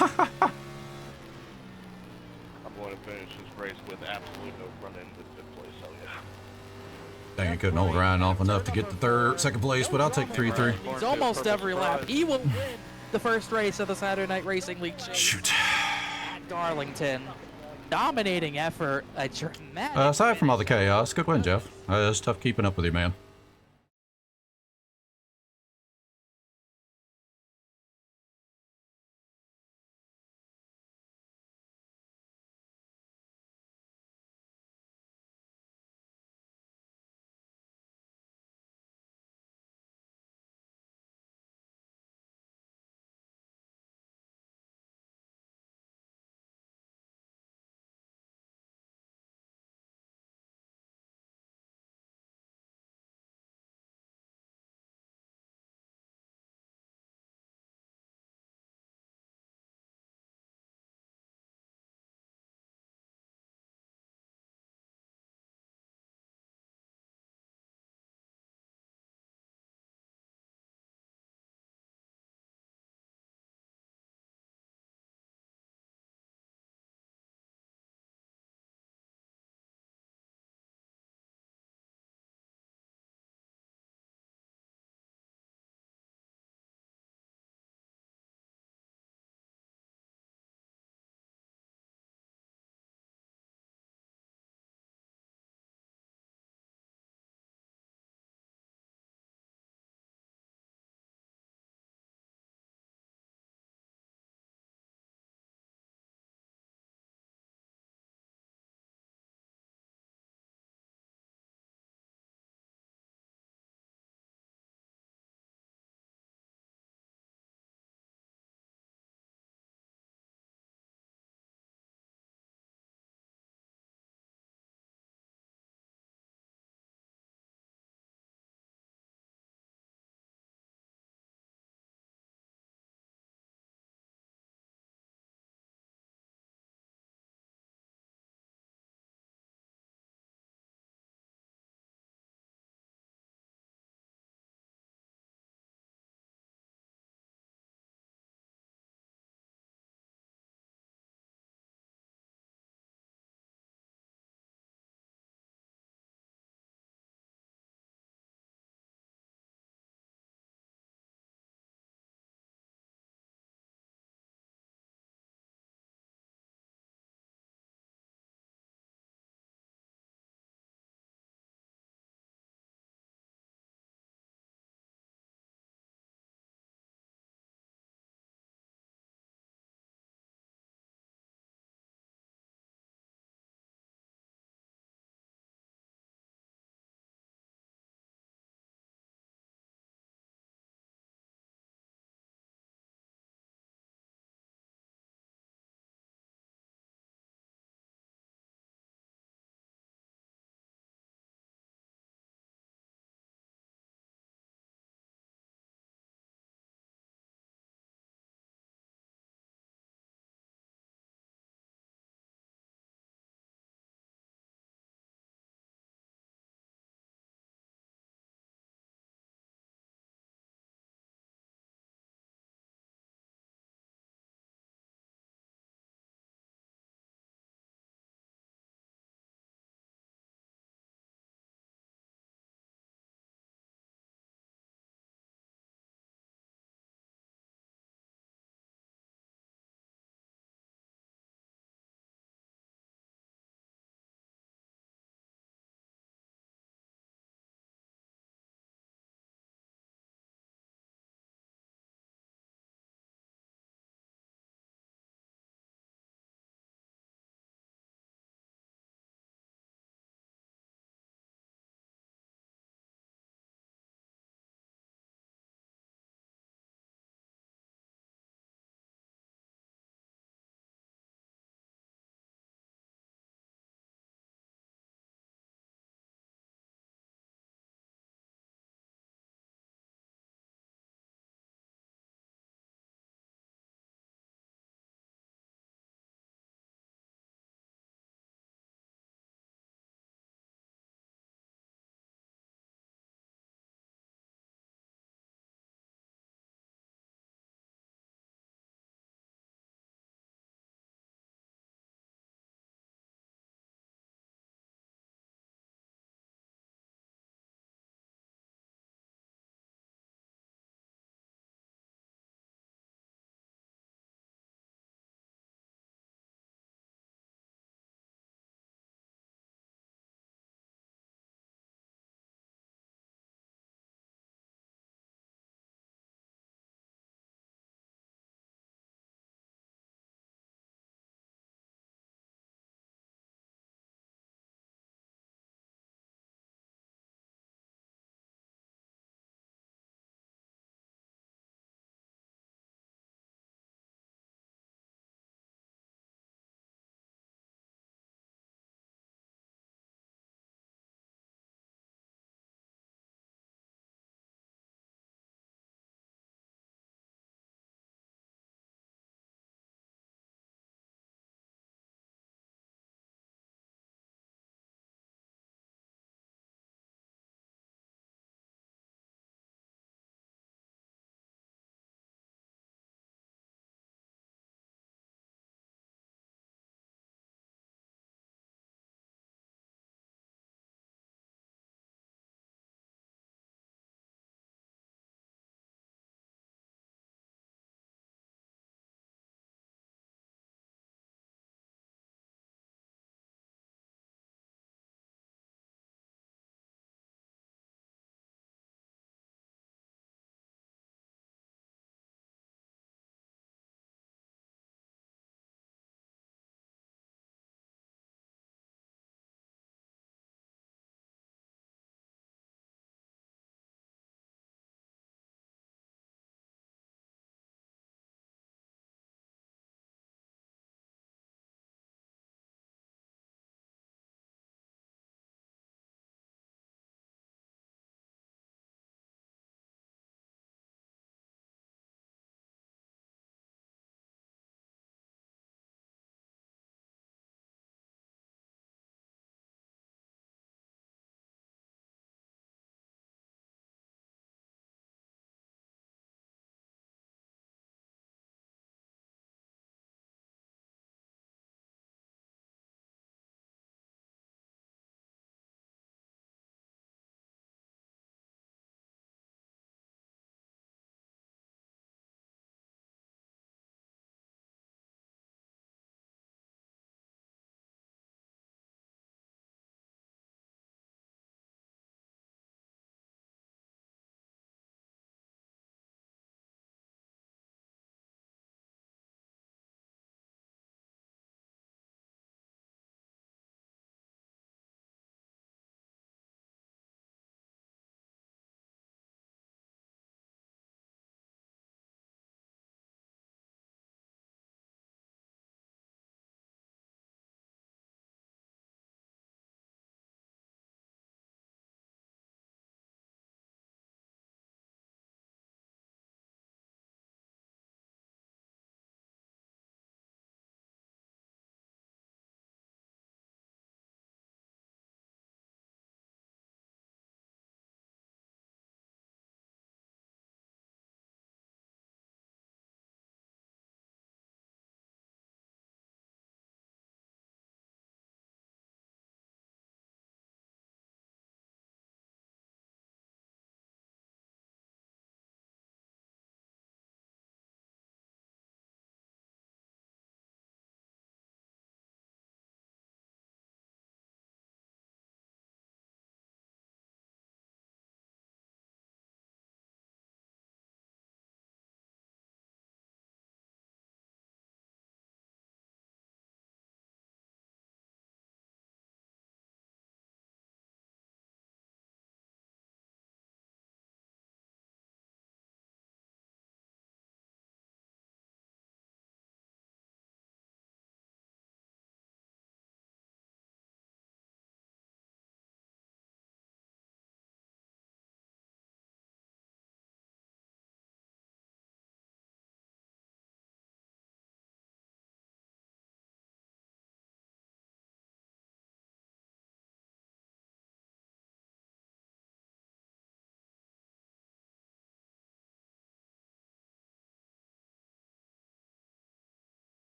I'm going to finish this race with absolutely no front end in fifth place. So Dang, it couldn't hold Ryan off enough to get the second place, but I'll take 3-3. It's almost every lap. He will win the first race of the Saturday Night Racing League. Shoot. At Darlington. Dominating effort. A dramatic. Aside from all the chaos, good win, Jeff. It's tough keeping up with you, man.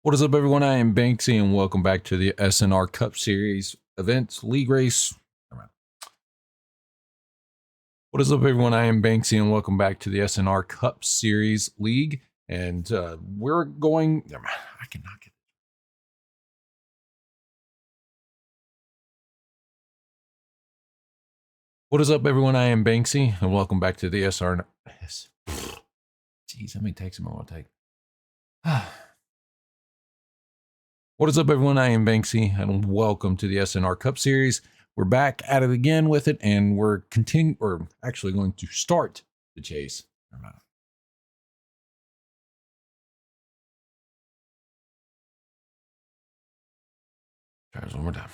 What is up, everyone? I am Banksy, and welcome back to the SNR Cup Series events league race. What is up, everyone? I am Banksy, and welcome back to the SNR Cup Series league. And we're going. I cannot get. What is up, everyone? I am Banksy, and welcome back to the SR. Jeez, how many takes am I going to take? What is up, everyone? I am Banksy, and welcome to the SNR Cup Series. We're back at it again with it, and we're actually going to start the chase. Try this one more time.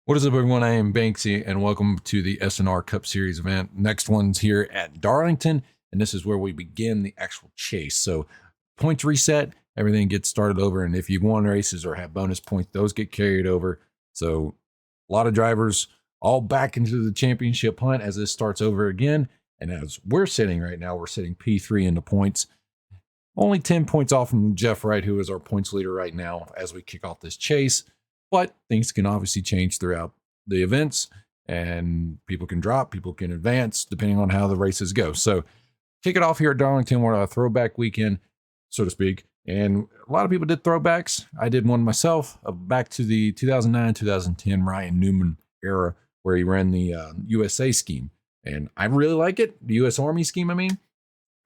What is up, everyone? I am Banksy, and welcome to the SNR Cup Series event. Next one's here at Darlington, and this is where we begin the actual chase. So points reset, everything gets started over, and if you won races or have bonus points, those get carried over. So a lot of drivers all back into the championship hunt as this starts over again. And as we're sitting right now, we're sitting P3 in the points. Only 10 points off from Jeff Wright, who is our points leader right now as we kick off this chase. But things can obviously change throughout the events, and people can drop, people can advance, depending on how the races go. So kick it off here at Darlington. We're a throwback weekend, so to speak. And a lot of people did throwbacks. I did one myself, back to the 2009-2010 Ryan Newman era, where he ran the USA scheme. And I really like it. The US Army scheme, I mean.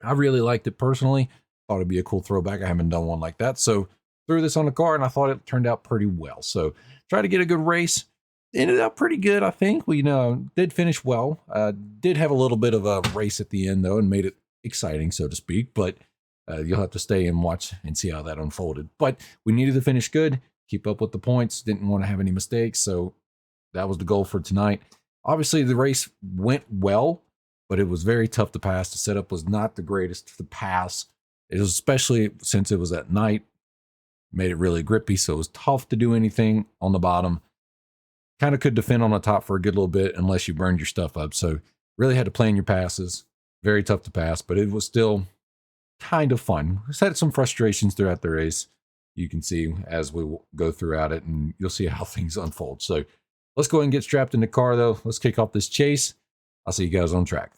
I really liked it personally. Thought it'd be a cool throwback. I haven't done one like that. So threw this on the car, and I thought it turned out pretty well. So tried to get a good race. Ended up pretty good, I think. We did finish well. Did have a little bit of a race at the end, though, and made it exciting, so to speak. But you'll have to stay and watch and see how that unfolded. But we needed to finish good, keep up with the points, didn't want to have any mistakes. So that was the goal for tonight. Obviously, the race went well, but it was very tough to pass. The setup was not the greatest to pass. It was, especially since it was at night, made it really grippy. So it was tough to do anything on the bottom. Kind of could defend on the top for a good little bit unless you burned your stuff up. So really had to plan your passes. Very tough to pass, but it was still kind of fun. Just had some frustrations throughout the race. You can see as we go throughout it, and you'll see how things unfold. So let's go ahead and get strapped in the car, though. Let's kick off this chase. I'll see you guys on track.